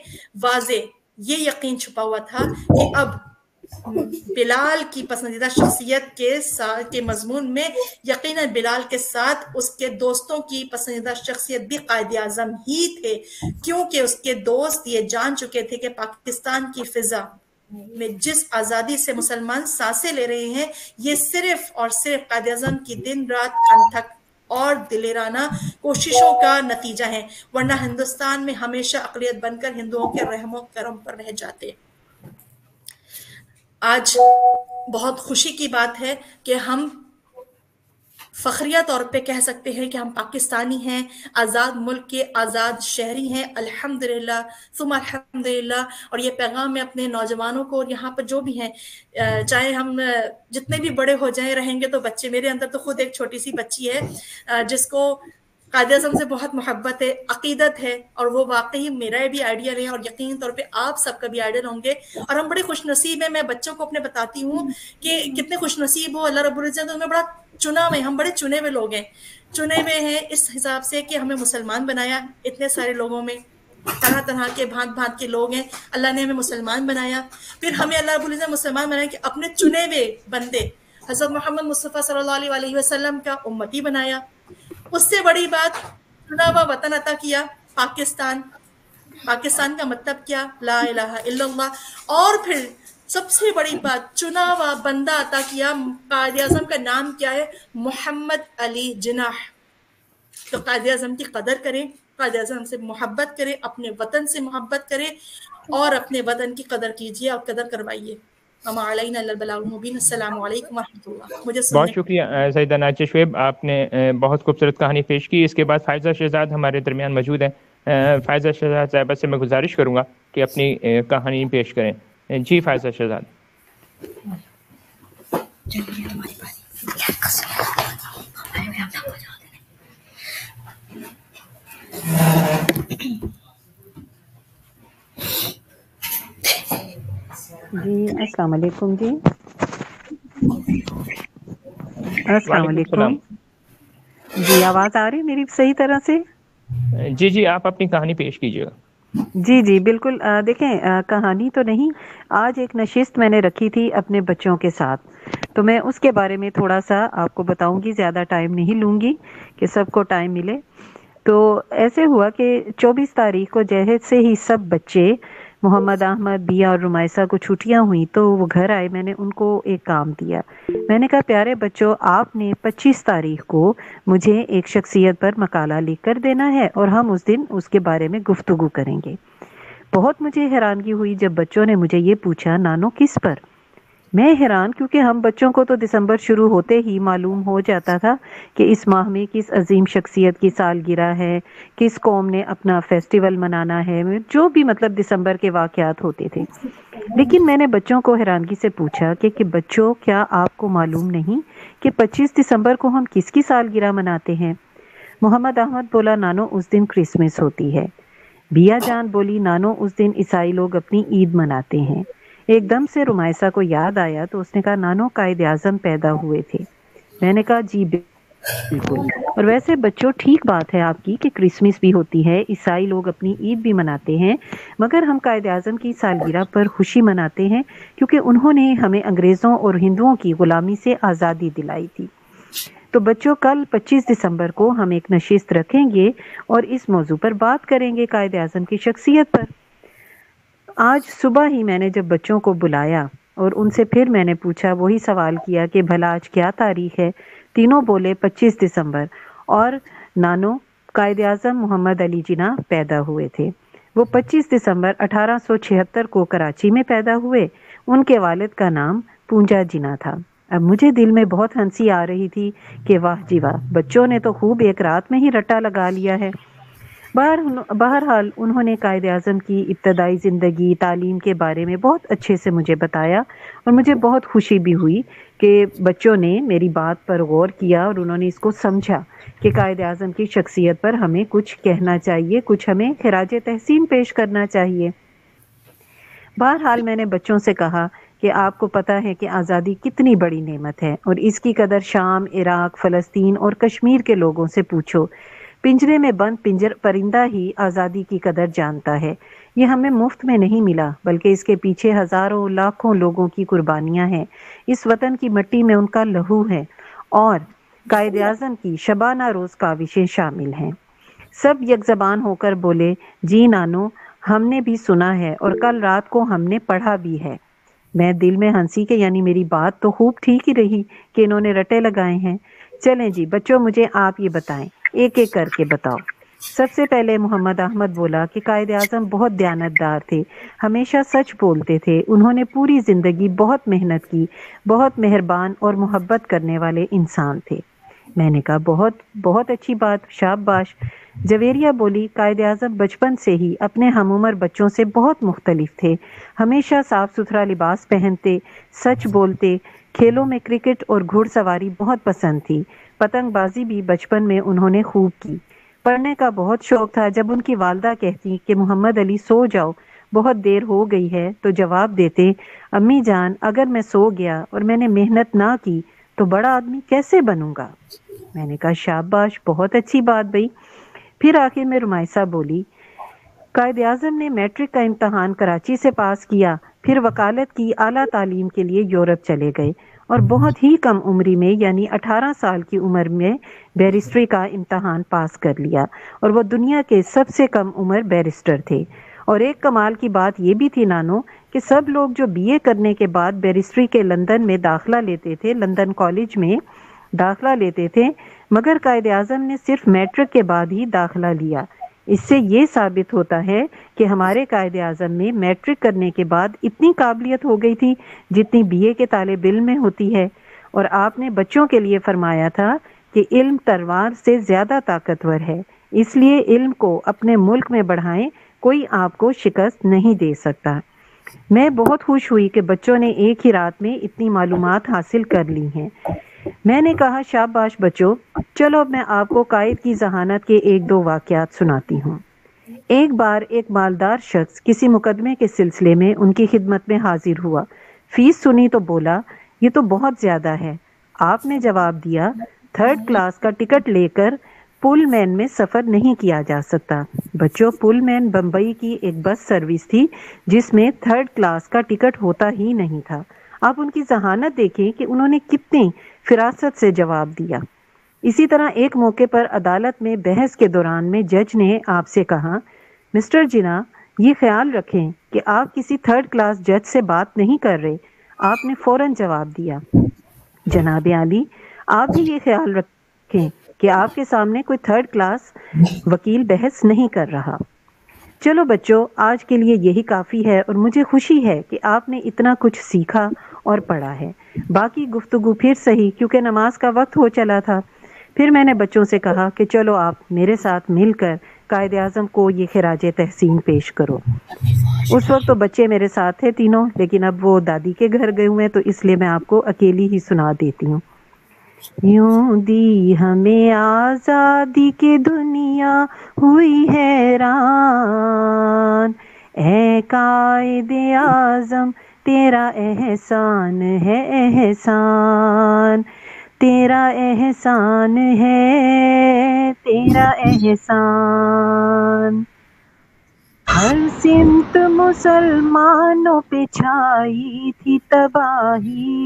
واضح یہ یقین چھپا ہوا تھا کہ اب بلال کی پسندیدہ شخصیت کے مضمون میں یقیناً بلال کے ساتھ اس کے دوستوں کی پسندیدہ شخصیت بھی قائد اعظم ہی تھے، کیونکہ اس کے دوست یہ جان چکے تھے کہ پاکستان کی فضا میں جس آزادی سے مسلمان سانسیں لے رہے ہیں، یہ صرف اور صرف قائد اعظم کی دن رات انتھک اور دلیرانہ کوششوں کا نتیجہ ہے، ورنہ ہندوستان میں ہمیشہ اقلیت بن کر ہندوؤں کے رحم و کرم پر رہ جاتے۔ آج بہت خوشی کی بات ہے کہ ہم فخریہ طور پہ کہہ سکتے ہیں کہ ہم پاکستانی ہیں، آزاد ملک کے آزاد شہری ہیں، الحمدللہ ثم الحمدللہ۔ اور یہ پیغام میں اپنے نوجوانوں کو، اور یہاں پر جو بھی ہیں، چاہے ہم جتنے بھی بڑے ہو جائیں، رہیں گے تو بچے، میرے اندر تو خود ایک چھوٹی سی بچی ہے جس کو قائد اعظم سے بہت محبت ہے، عقیدت ہے، اور وہ واقعی میرا بھی آئیڈیل ہے اور یقینی طور پہ آپ سب کا بھی آئیڈیل ہوں گے۔ اور ہم بڑے خوش نصیب ہیں، میں بچوں کو اپنے بتاتی ہوں کہ کتنے خوش نصیب ہو، اللہ رب العزت ہمیں بڑا چنا ہوئے، ہم بڑے چنے ہوئے لوگ ہیں، چنے ہوئے ہیں اس حساب سے کہ ہمیں مسلمان بنایا، اتنے سارے لوگوں میں طرح طرح کے بھانت بھانت کے لوگ ہیں، اللہ نے ہمیں مسلمان بنایا، پھر ہمیں اللہ رب العزت مسلمان بنایا کہ اپنے چنے ہوئے بندے حضرت محمد مصطفیٰ صلی اللہ علیہ وسلم کا امتی بنایا۔ اس سے بڑی بات، چنا ہوا وطن عطا کیا، پاکستان کا مطلب کیا؟ لا الہ الا اللہ۔ اور پھر سب سے بڑی بات، چنا ہوا بندہ عطا کیا، قائد اعظم کا نام کیا ہے؟ محمد علی جناح۔ تو قائد اعظم کی قدر کریں، قائد اعظم سے محبت کریں، اپنے وطن سے محبت کریں اور اپنے وطن کی قدر کیجیے اور قدر کروائیے۔ السلام علیکم ورحمۃ اللہ۔ بہت شکریہ سیدہ ناچیہ شعیب، آپ نے بہت خوبصورت کہانی پیش کی۔ اس کے بعد فائزہ شہزاد ہمارے درمیان موجود ہیں۔ فائزہ شہزاد صاحبہ سے میں گزارش کروں گا کہ اپنی کہانی پیش کریں۔ جی فائزہ شہزاد۔ جی السلام علیکم۔ جی السلام علیکم۔ جی آواز آ رہی میری صحیح طرح سے؟ جی جی آپ اپنی کہانی پیش کیجیے گا۔ جی جی بالکل۔ دیکھیں کہانی تو نہیں، آج ایک نشست میں نے رکھی تھی اپنے بچوں کے ساتھ، تو میں اس کے بارے میں تھوڑا سا آپ کو بتاؤں گی، زیادہ ٹائم نہیں لوں گی کہ سب کو ٹائم ملے۔ تو ایسے ہوا کہ 24 تاریخ کو جہیز سے ہی سب بچے मोहम्मद अहमद, बिया और रुमाइसा को छुट्टियां हुई तो वो घर आए। मैंने उनको एक काम दिया। मैंने कहा, प्यारे बच्चों, आपने 25 तारीख को मुझे एक शख्सियत पर मकाला लिख कर देना है और हम उस दिन उसके बारे में गुफ्तगू करेंगे। बहुत मुझे हैरानगी हुई जब बच्चों ने मुझे ये पूछा, नानो किस पर? मैं हैरान, क्योंकि हम बच्चों को तो दिसंबर शुरू होते ही मालूम हो जाता था कि इस माह में किस अजीम शख्सियत की सालगिरह है, किस कौम ने अपना फेस्टिवल मनाना है, जो भी मतलब दिसंबर के वाक़यात होते थे। लेकिन मैंने बच्चों को हैरानगी से पूछा कि बच्चों, क्या आपको मालूम नहीं कि 25 दिसंबर को हम किसकी सालगिरह मनाते हैं? मोहम्मद अहमद बोला, नानो उस दिन क्रिसमस होती है। बिया जान बोली, नानो उस दिन ईसाई लोग अपनी ईद मनाते हैं। एकदम से रुमाइसा को याद आया तो उसने कहा, नानो कायद आज़म पैदा हुए थे। मैंने कहा, जी बिल्कुल। और वैसे बच्चों, ठीक बात है आपकी कि क्रिसमस भी होती है, ईसाई लोग अपनी ईद भी मनाते हैं, मगर हम कायद आज़म की सालगिरह पर खुशी मनाते हैं क्योंकि उन्होंने हमें अंग्रेज़ों और हिंदुओं की गुलामी से आज़ादी दिलाई थी। तो बच्चों, कल 25 दिसंबर को हम एक नशिस्त रखेंगे और इस मौजू पर बात करेंगे, कायद आज़म की शख्सियत पर। आज सुबह ही मैंने जब बच्चों को बुलाया और उनसे फिर मैंने पूछा, वही सवाल किया कि भला आज क्या तारीख है? तीनों बोले 25 दिसंबर। और नानो, कायद आज़म मोहम्मद अली जिन्ना पैदा हुए थे। वो 25 दिसंबर 1876 को कराची में पैदा हुए। उनके वालिद का नाम पूंजा जिन्ना था। अब मुझे दिल में बहुत हंसी आ रही थी कि वाह जी वाह, बच्चों ने तो खूब एक रात में ही रट्टा लगा लिया है। बहरहाल उन्होंने कायद आज़म की इब्तदाई ज़िंदगी, तालीम के बारे में बहुत अच्छे से मुझे बताया और मुझे बहुत खुशी भी हुई कि बच्चों ने मेरी बात पर गौर किया और उन्होंने इसको समझा कि कायद आज़म की शख्सियत पर हमें कुछ कहना चाहिए, कुछ हमें खिराज तहसीन पेश करना चाहिए। बहरहाल मैंने बच्चों से कहा कि आपको पता है कि आज़ादी कितनी बड़ी नेमत है और इसकी कदर शाम, इराक, फ़लस्तीन और कश्मीर के लोगों से पूछो। पिंजरे में बंद परिंदा ही आज़ादी की कदर जानता है। ये हमें मुफ्त में नहीं मिला, बल्कि इसके पीछे हज़ारों लाखों लोगों की कुर्बानियां हैं। इस वतन की मिट्टी में उनका लहू है और कायद आज़म की शबाना रोज़ काविशें शामिल हैं। सब यकज़बान होकर बोले, जी नानो, हमने भी सुना है और कल रात को हमने पढ़ा भी है। मैं दिल में हंसी के यानी मेरी बात तो खूब ठीक ही रही कि इन्होंने रटे लगाए हैं। चलें जी बच्चों, मुझे आप ये बताएं, एक एक करके बताओ। सबसे पहले मोहम्मद अहमद बोला कि कायद आज़म बहुत दयानतदार थे, हमेशा सच बोलते थे, उन्होंने पूरी ज़िंदगी बहुत मेहनत की, बहुत मेहरबान और मोहब्बत करने वाले इंसान थे। मैंने कहा, बहुत बहुत अच्छी बात, शाबाश। जवेरिया बोली, कायद आज़म बचपन से ही अपने हमउम्र बच्चों से बहुत मुख्तलिफ थे, हमेशा साफ सुथरा लिबास पहनते, सच बोलते, खेलों में क्रिकेट और घुड़सवारी बहुत पसंद थी, पतंगबाजी भी बचपन में उन्होंने खूब की। पढ़ने का बहुत शौक था। जब उनकी वालदा कहती कि मोहम्मद अली सो जाओ, बहुत देर हो गई है, तो जवाब देते, अम्मी जान, अगर मैं सो गया और मैंने मेहनत ना की तो बड़ा आदमी कैसे बनूंगा? मैंने कहा, शाबाश, बहुत अच्छी बात भई। फिर आखिर में रुमाइसा बोली, कायद आज़म ने मैट्रिक का इम्तहान कराची से पास किया, फिर वकालत की आला तालीम के लिए यूरोप चले गए और बहुत ही कम उम्री में यानी 18 साल की उम्र में बैरिस्ट्री का इम्तहान पास कर लिया और वो दुनिया के सबसे कम उम्र बैरिस्टर थे। और एक कमाल की बात ये भी थी नानो कि सब लोग जो बीए करने के बाद बैरिस्ट्री के लंदन में दाखिला लेते थे, लंदन कॉलेज में दाखिला लेते थे, मगर कायद आज़म ने सिर्फ मैट्रिक के बाद ही दाखिला लिया। इससे ये साबित होता है कि हमारे कायद आज़म में मैट्रिक करने के बाद इतनी काबिलियत हो गई थी जितनी बीए के तालिब इल्म में होती है। और आपने बच्चों के लिए फरमाया था कि इल्म तलवार से ज़्यादा ताकतवर है, इसलिए इल्म को अपने मुल्क में बढ़ाएं, कोई आपको शिकस्त नहीं दे सकता। मैं बहुत खुश हुई कि बच्चों ने एक ही रात में इतनी मालूमात हासिल कर ली हैं। मैंने कहा, शाबाश बच्चों, चलो अब मैं आपको कायद की जहानत के एक दो वाक़यात सुनाती हूँ। एक बार एक मालदार शख्स किसी मुकदमे के सिलसिले में उनकी खिदमत में हाजिर हुआ। फीस सुनी तो बोला, ये तो बहुत ज्यादा है। आपने जवाब दिया, 3rd क्लास का टिकट लेकर पुलमैन में सफर नहीं किया जा सकता। बच्चों, पुलमैन बम्बई की एक बस सर्विस थी जिसमें 3rd क्लास का टिकट होता ही नहीं था। आप उनकी जहानत देखें कि उन्होंने कितनी फिरासत से जवाब दिया। इसी तरह एक मौके पर अदालत में बहस के दौरान में जज ने आपसे कहा, मिस्टर जिन्ना, یہ خیال رکھیں کہ آپ کسی تھرڈ کلاس جج سے بات نہیں کر رہے. آپ نے فوراً جواب دیا. جناب عالی، آپ بھی یہ خیال رکھیں کہ آپ کے سامنے کوئی تھرڈ کلاس وکیل بحث نہیں کر رہا. چلو بچوں، آج کے لیے یہی کافی ہے، اور مجھے خوشی ہے کہ آپ نے اتنا کچھ سیکھا اور پڑھا ہے. باقی گفتگو پھر صحیح، کیونکہ نماز کا وقت ہو چلا تھا. پھر میں نے بچوں سے کہا کہ چلو آپ میرے ساتھ مل کر قائد اعظم کو یہ خراج تحسین پیش کرو. اس وقت تو بچے میرے ساتھ تھے تینوں، لیکن اب وہ دادی کے گھر گئے ہوئے ہیں، تو اس لیے میں آپ کو اکیلی ہی سنا دیتی ہوں. یوں دی ہمیں آزادی کی دنیا ہوئی حیران، اے قائد اعظم تیرا احسان ہے احسان، تیرا احسان ہے تیرا احسان. ہر سمت مسلمانوں پہ چھائی تھی تباہی،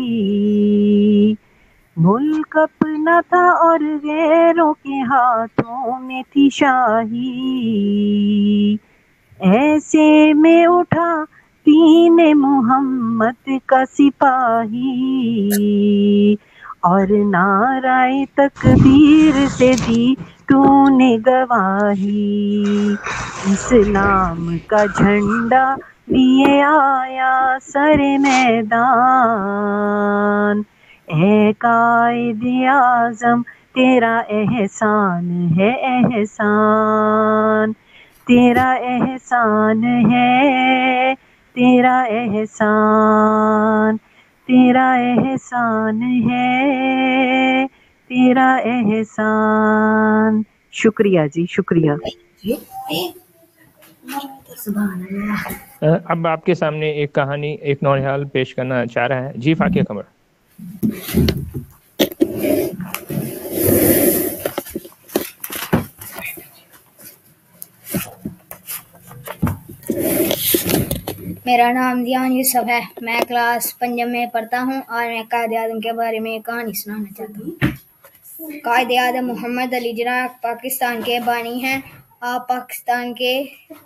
ملک اپنا تھا اور غیروں کے ہاتھوں میں تھی شاہی. ایسے میں اٹھا دین محمد کا سپاہی، اور نعرہ تکبیر سے دی تو نے گواہی. اسلام کا جھنڈا لیے آیا سر میدان، اے قائد اعظم تیرا احسان ہے احسان، تیرا احسان ہے تیرا احسان، تیرا احسان ہے تیرا احسان. شکریہ جی، شکریہ. اب آپ کے سامنے ایک کہانی ایک نونہال پیش کرنا چاہ رہا ہے. جی فاقیہ قمر. میرا نام دیان یوسف ہے. میں کلاس 5 میں پڑھتا ہوں اور میں قائد اعظم کے بارے میں ایک کہانی سنانا چاہتا ہوں. قائد اعظم محمد علی جناح پاکستان کے بانی ہیں. آپ پاکستان کے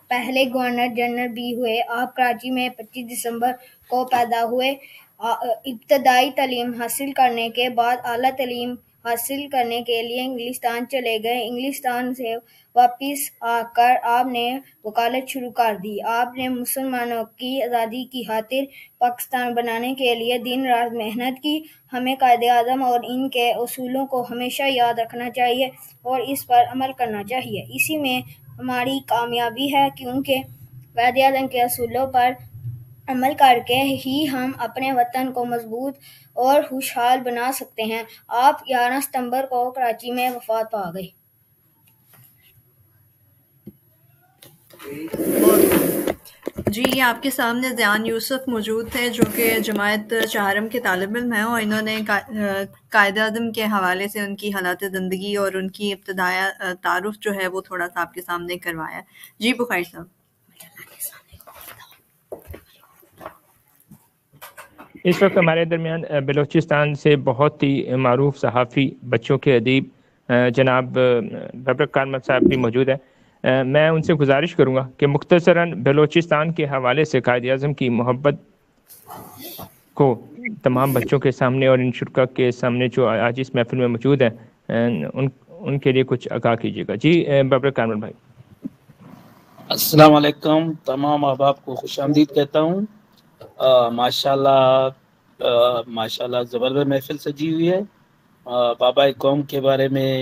پہلے گورنر جنرل بھی ہوئے. آپ کراچی میں 25 دسمبر کو پیدا ہوئے. ابتدائی تعلیم حاصل کرنے کے بعد اعلیٰ تعلیم حاصل کرنے کے لیے انگلستان چلے گئے. انگلستان سے واپس آ کر آپ نے وکالت شروع کر دی. آپ نے مسلمانوں کی آزادی کی خاطر پاکستان بنانے کے لیے دن رات محنت کی. ہمیں قائد اعظم اور ان کے اصولوں کو ہمیشہ یاد رکھنا چاہیے اور اس پر عمل کرنا چاہیے. اسی میں ہماری کامیابی ہے، کیونکہ قائد اعظم کے اصولوں پر عمل کر کے ہی ہم اپنے وطن کو مضبوط اور خوشحال بنا سکتے ہیں. آپ 11 ستمبر کو کراچی میں وفات پا گئے. جی، آپ کے سامنے دیان یوسف موجود تھے جو کہ جماعت چہارم کے طالب علم ہیں، اور انہوں نے قائد اعظم کے حوالے سے ان کی حالات زندگی اور ان کی ابتدائی تعارف جو ہے وہ تھوڑا سا آپ کے سامنے کروایا. جی بخاری صاحب. اس وقت ہمارے درمیان بلوچستان سے بہت ہی معروف صحافی، بچوں کے ادیب جناب ببرک کارمل صاحب بھی موجود ہیں. میں ان سے گزارش کروں گا کہ مختصراً بلوچستان کے حوالے سے قائد اعظم کی محبت کو تمام بچوں کے سامنے اور ان شرکا کے سامنے جو آج اس محفل میں موجود ہیں ان کے لیے کچھ آگاہ کیجیے گا. جی ببرک کارمل بھائی. السلام علیکم. تمام احباب کو خوش آمدید کہتا ہوں. ماشاءاللہ زبردست محفل سجی ہوئی ہے. بابا قوم کے بارے میں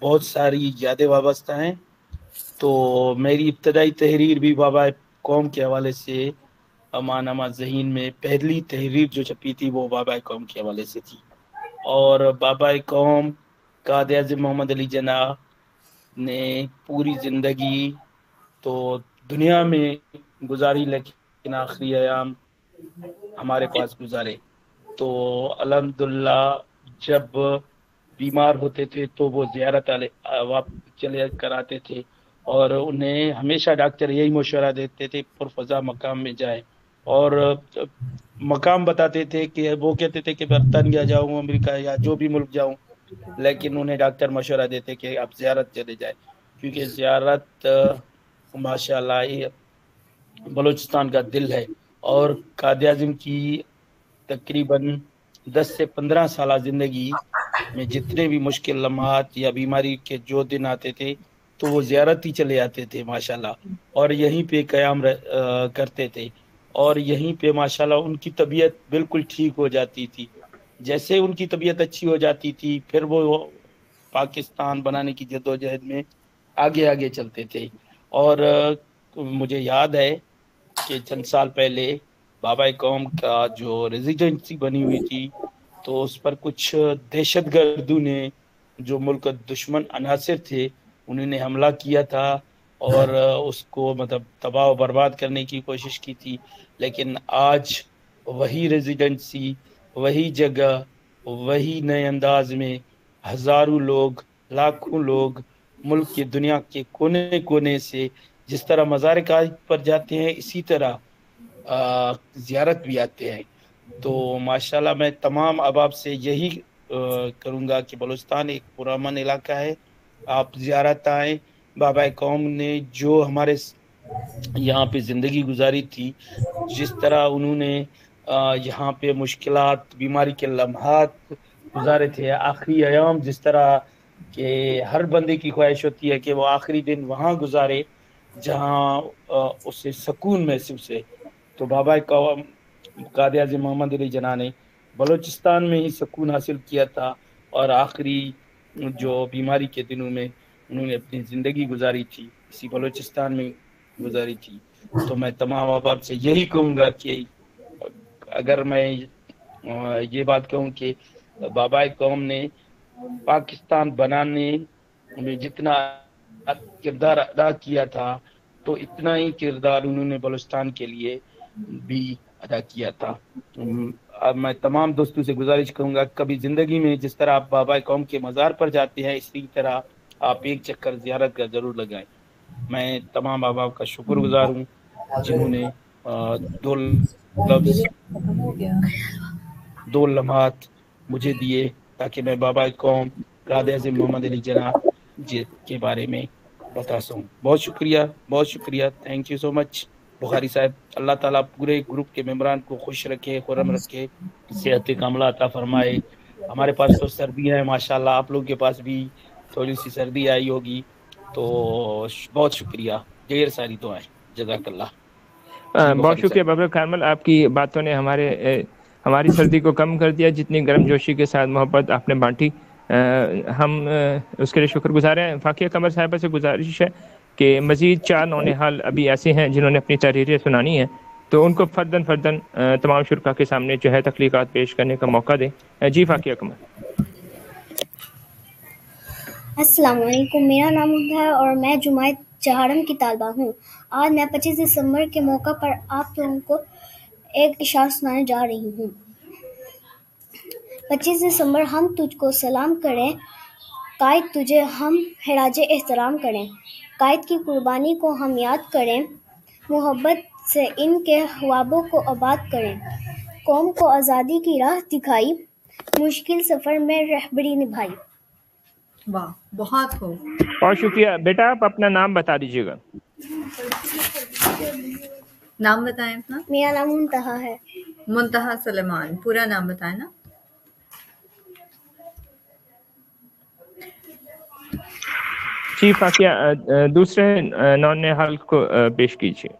بہت ساری یادیں وابستہ ہیں. تو میری ابتدائی تحریر بھی بابا قوم کے حوالے سے امانامہ ذہین میں پہلی تحریر جو چھپی تھی وہ بابا قوم کے حوالے سے تھی. اور بابا قوم قائد اعظم محمد علی جناح نے پوری زندگی تو دنیا میں گزاری، لیکن آخری ایام ہمارے پاس گزارے. تو الحمدللہ جب بیمار ہوتے تھے تو وہ زیارت چلے کر آتے تھے، اور انہیں ہمیشہ ڈاکٹر یہی مشورہ دیتے تھے پرفضا مقام میں جائے، اور مقام بتاتے تھے کہ وہ کہتے تھے کہ برطانیہ جاؤں، امریکہ یا جو بھی ملک جاؤں، لیکن انہیں ڈاکٹر مشورہ دیتے کہ آپ زیارت چلے جائیں، کیونکہ زیارت माशाल्लाह ये बलूचिस्तान का दिल है। और कायद आज़म की तकरीबन 10 से 15 साल ज़िंदगी में जितने भी मुश्किल लम्हात या बीमारी के जो दिन आते थे तो वो ज़ियारत ही चले आते थे माशाल्लाह, और यहीं पे क़याम करते थे, और यहीं पे माशाल्लाह उनकी तबीयत बिल्कुल ठीक हो जाती थी। जैसे उनकी तबीयत अच्छी हो जाती थी फिर वो पाकिस्तान बनाने की जद्दोजहद में आगे आगे चलते थे। और मुझे याद है कि चंद साल पहले बाबा कौम का जो रेजिडेंसी बनी हुई थी तो उस पर कुछ दहशतगर्दों ने, जो मुल्क दुश्मन अनासिर थे, उन्होंने हमला किया था और उसको मतलब तबाह व बर्बाद करने की कोशिश की थी। लेकिन आज वही रेजिडेंसी, वही जगह, वही नए अंदाज में हज़ारों लोग, लाखों लोग मुल्क की दुनिया के कोने कोने से जिस तरह मज़ार कायद पर जाते हैं इसी तरह ज़ियारत भी आते हैं। तो माशाल्लाह मैं तमाम अहबाब से यही करूँगा कि बलूचिस्तान एक पुरअमन इलाका है, आप ज़ियारत आएँ। बाबा कौम ने जो हमारे यहाँ पे ज़िंदगी गुजारी थी, जिस तरह उन्होंने यहाँ पे मुश्किलात, बीमारी के लम्हात गुजारे थे, आखिरी अयाम जिस तरह कि हर बंदे की ख्वाहिश होती है कि वो आखिरी दिन वहाँ गुजारे जहाँ उसे सुकून महसूस है। तो बाबा कौम कायद आज़म मोहम्मद अली जिन्ना ने बलूचिस्तान में ही सुकून हासिल किया था और आखिरी जो बीमारी के दिनों में उन्होंने अपनी ज़िंदगी गुजारी थी इसी बलूचिस्तान में गुजारी थी। तो मैं तमाम अहबाब से यही कहूँगा कि अगर मैं ये बात कहूँ कि बाबा कौम ने पाकिस्तान बनाने में जितना किरदार अदा किया था तो इतना ही किरदार उन्होंने बलूचिस्तान के लिए भी अदा किया था। अब मैं तमाम दोस्तों से गुजारिश करूंगा कभी ज़िंदगी में जिस तरह आप बाबा कौम के मज़ार पर जाते हैं इसी तरह आप एक चक्कर ज़ियारत का ज़रूर लगाएं। मैं तमाम अहबाब का शुक्रगुजार हूँ जिन्होंने दो लम्हात मुझे दिए ताकि मैं बाबा कौम कायद आज़म मोहम्मद अली जिन्ना जी के बारे में बता सकूँ। बहुत शुक्रिया, thank you so much Bukhari साहब। अल्लाह ताला पूरे ग्रुप के मेंबरान को खुश रखे, खुर्रम रखे, सेहत कामला अता फरमाए। हमारे पास तो सर्दियाँ हैं माशाल्लाह, आप लोगों के पास भी थोड़ी सी सर्दी आई होगी। तो बहुत शुक्रिया, ढेर सारी दुआएं, जज़ाकल्लाह। बहुत शुक्रिया बाबर कामल, आपकी बातों ने हमारी सर्दी को कम कर दिया। जितनी गर्मजोशी के साथ मोहब्बत आपने बांटी, हम उसके लिए शुक्रगुजार हैं। फाकिया कमर साहिबा से गुजारिश है कि मज़ीद 4 नौनिहाल अभी ऐसे हैं जिन्होंने अपनी तहरीरें सुनानी है, तो उनको फर्दन तमाम शुरका के सामने जो है तख्लीकात पेश करने का मौका दें। जी फाकिया कमर। अस्सलाम वालेकुम, मेरा नाम है और मैं जुमायत चहारम की तालबा हूँ। आज मैं 25 दिसंबर के मौका पर आप लोगों को एक इशारा सुनाने जा रही हूँ। 25 दिसंबर हम तुझको सलाम करें, कायद तुझे हम खराज एहतराम करें, कायद की कुर्बानी को हम याद करें, मोहब्बत से इनके ख्वाबों को आबाद करें, कौम को आज़ादी की राह दिखाई, मुश्किल सफ़र में रहबरी निभाई। वाह, बहुत खूब, बहुत शुक्रिया। बेटा आप अपना नाम बता दीजिएगा। नाम बताएं अपना। मेरा नाम मुंतहा है। मुंतहा सलेमान, पूरा नाम बताएं ना। जी फाकिया, दूसरे नौनिहाल को पेश कीजिए।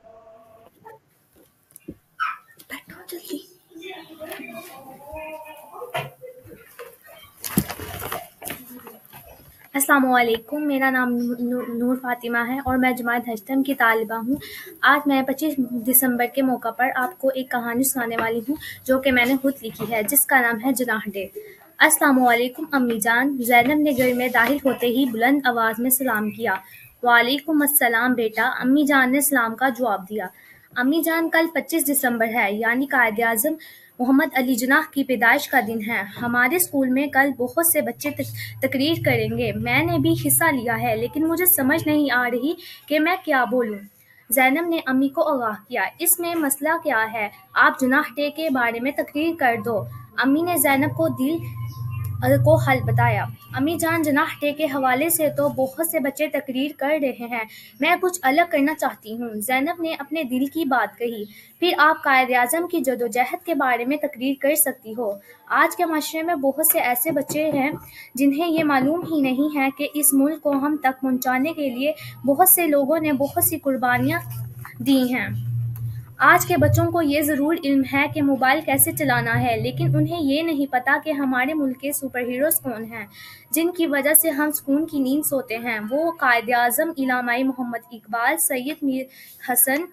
अस्सलाम वालेकुम, मेरा नाम नूर फातिमा है और मैं जमात हश्तम की तालिबा हूँ। आज मैं 25 दिसंबर के मौका पर आपको एक कहानी सुनाने वाली हूँ जो कि मैंने खुद लिखी है, जिसका नाम है जनाह डे। अस्सलाम वालेकुम अम्मी जान। ज़ैनब ने घर में दाखिल होते ही बुलंद आवाज़ में सलाम किया। वालेकुम अस्सलाम बेटा, अम्मी जान ने सलाम का जवाब दिया। अम्मी जान, कल 25 दिसंबर है, यानी कायद आज़म मोहम्मद अली जिन्ना की पैदाइश का दिन है। हमारे स्कूल में कल बहुत से बच्चे तकरीर करेंगे। मैंने भी हिस्सा लिया है, लेकिन मुझे समझ नहीं आ रही कि मैं क्या बोलूं। ज़ैनब ने अम्मी को आगाह किया। इसमें मसला क्या है, आप जनाह डे के बारे में तकरीर कर दो। अम्मी ने ज़ैनब को दिल को हल बताया। अम्मी जान जनाह डे के हवाले से तो बहुत से बच्चे तकरीर कर रहे हैं, मैं कुछ अलग करना चाहती हूँ। ज़ैनब ने अपने दिल की बात कही। फिर आप कायद-ए-आज़म की जदोजहद के बारे में तकरीर कर सकती हो। आज के माशरे में बहुत से ऐसे बच्चे हैं जिन्हें ये मालूम ही नहीं है कि इस मुल्क को हम तक पहुँचाने के लिए बहुत से लोगों ने बहुत सी कुर्बानियाँ दी हैं। आज के बच्चों को ये ज़रूर इल्म है कि मोबाइल कैसे चलाना है, लेकिन उन्हें ये नहीं पता कि हमारे मुल्क के सुपर हीरोज़ कौन हैं, जिनकी वजह से हम सुकून की नींद सोते हैं। वो कायद-ए-आज़म इलामाई मोहम्मद इकबाल, सैयद मीर हसन,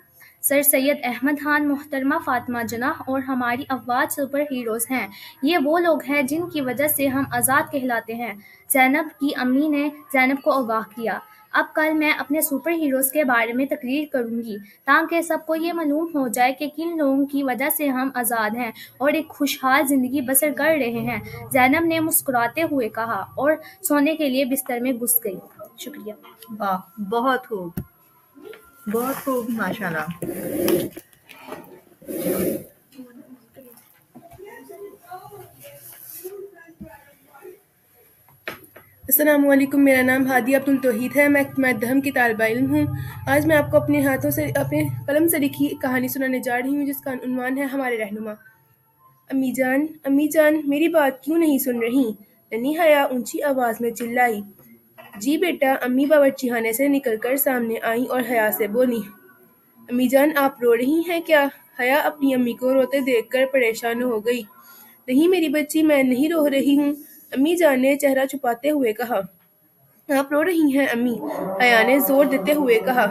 सर सैयद अहमद खान, मोहतरमा फातिमा जनाह और हमारी अफवाज सुपर हीरोज़ हैं। ये वो लोग हैं जिनकी वजह से हम आज़ाद कहलाते हैं। ज़ैनब की अम्मी ने ज़ैनब को आगाह किया। अब कल मैं अपने सुपर हीरोज़ के बारे में तकरीर करूँगी ताकि सबको ये मालूम हो जाए कि किन लोगों की वजह से हम आज़ाद हैं और एक खुशहाल ज़िंदगी बसर कर रहे हैं। ज़ैनब ने मुस्कुराते हुए कहा और सोने के लिए बिस्तर में घुस गई। शुक्रिया। वाह, बहुत खूब, बहुत खूब, माशाल्लाह। अस्सलाम वालेकुम, मेरा नाम हादी अब्दुल तौहीद है। मैं दहम की तालिबा इल्म हूँ। आज मैं आपको अपने हाथों से अपने कलम से लिखी कहानी सुनाने जा रही हूँ जिसका उन्वान है हमारे रहनुमा। अम्मी जान मेरी बात क्यों नहीं सुन रही? नन्ही हया ऊंची आवाज में चिल्लाई। जी बेटा, अम्मी बावर्ची खाने से निकलकर सामने आई और हया से बोली, अम्मी जान आप रो रही हैं क्या? हया अपनी अम्मी को रोते देखकर परेशान हो गई। नहीं मेरी बच्ची, मैं नहीं रो रही हूँ, अम्मी जान ने चेहरा छुपाते हुए कहा। आप रो रही हैं अम्मी, हया ने जोर देते हुए कहा।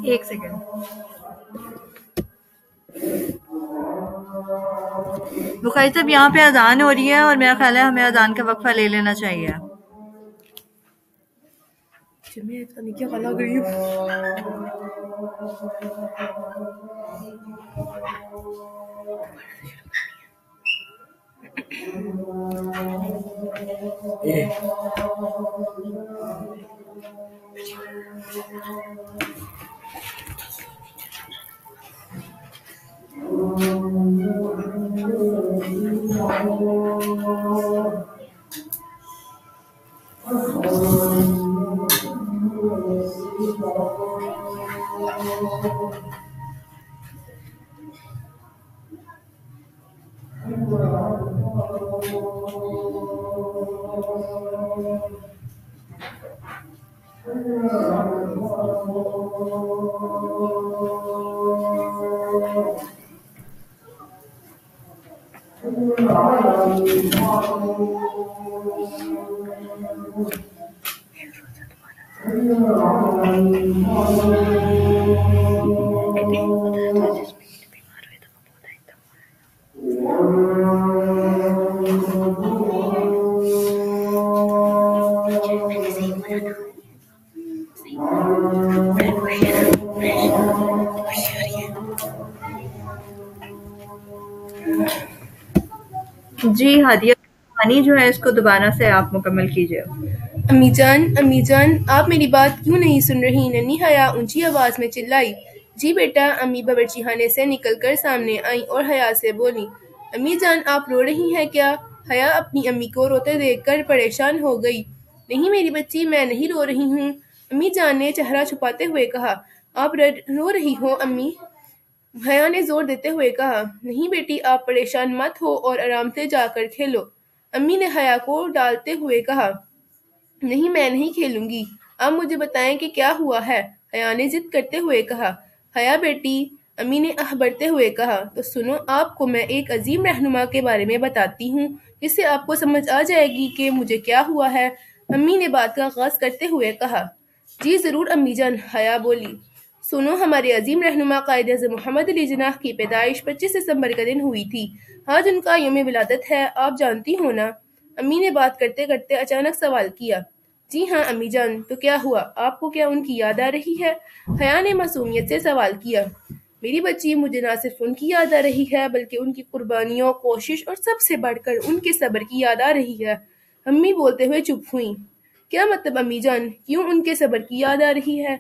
एक सेकंड। बुखारी साहब, यहाँ पे अजान हो रही है और मेरा ख्याल है हमें अजान का वक्फा ले लेना चाहिए। मैं क्या गला गई हूँ। जी हादिया, कहानी जो है इसको दोबारा से आप मुकम्मल कीजिए। अम्मी जान आप मेरी बात क्यों नहीं सुन रही? नन्ही हया ऊंची आवाज में चिल्लाई। जी बेटा, अम्मी बावर्ची खाने से निकलकर सामने आई और हया से बोली, अम्मी जान आप रो रही हैं क्या? हया अपनी अम्मी को रोते देखकर परेशान हो गई। नहीं मेरी बच्ची, मैं नहीं रो रही हूँ, अम्मी जान ने चेहरा छुपाते हुए कहा। आप रो रही हो अम्मी, हया ने जोर देते हुए कहा। नहीं बेटी, आप परेशान मत हो और आराम से जाकर खेलो, अम्मी ने हया को डालते हुए कहा। नहीं मैं नहीं खेलूंगी, आप मुझे बताएं कि क्या हुआ है, हया ने जिद करते हुए कहा। हया बेटी, अम्मी ने बढ़ते हुए कहा, तो सुनो, आपको मैं एक अजीम रहनुमा के बारे में बताती हूँ जिससे आपको समझ आ जाएगी कि मुझे क्या हुआ है, अम्मी ने बात का आगाज करते हुए कहा। जी जरूर अम्मी जान, हया बोली। सुनो, हमारे अजीम रहनुमा कायद-ए-आज़म मोहम्मद अली जिन्नाह की पैदाइश 25 दिसंबर का दिन हुई थी। आज उनका यौम विलादत है, आप जानती हो ना? अम्मी ने बात करते करते अचानक सवाल किया। जी हाँ अम्मी जान, तो क्या हुआ, आपको क्या उनकी याद आ रही है? हया ने मासूमियत से सवाल किया। मेरी बच्ची, मुझे ना सिर्फ उनकी याद आ रही है बल्कि उनकी कुर्बानियों, कोशिश और सबसे बढ़कर उनके सब्र की याद आ रही है। अम्मी बोलते हुए चुप हुई। क्या मतलब अम्मी जान, क्यों उनके सब्र की याद आ रही है?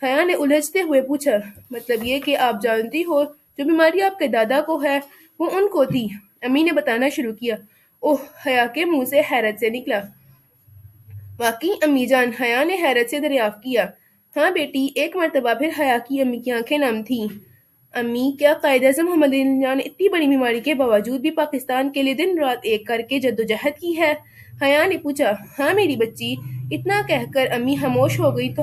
हया ने उलझते हुए पूछा। मतलब ये कि आप जानती हो जो बीमारी आपके दादा को है वो उनको थी, अम्मी ने बताना शुरू किया। ओह, हया के मुंह से हैरत से निकला। वाकई अम्मी जान, हया ने हैरत से दरियाफ्त किया। हाँ बेटी, एक मरतबा फिर हया की अम्मी की आंखें नम थीं। अम्मी, क्या कायद-ए-आज़म मोहम्मद अली जिन्ना ने इतनी बड़ी बीमारी के बावजूद भी पाकिस्तान के लिए दिन रात एक करके जद्दोजहद की है? हया ने पूछा। हाँ मेरी बच्ची। इतना कहकर अम्मी खामोश हो गई तो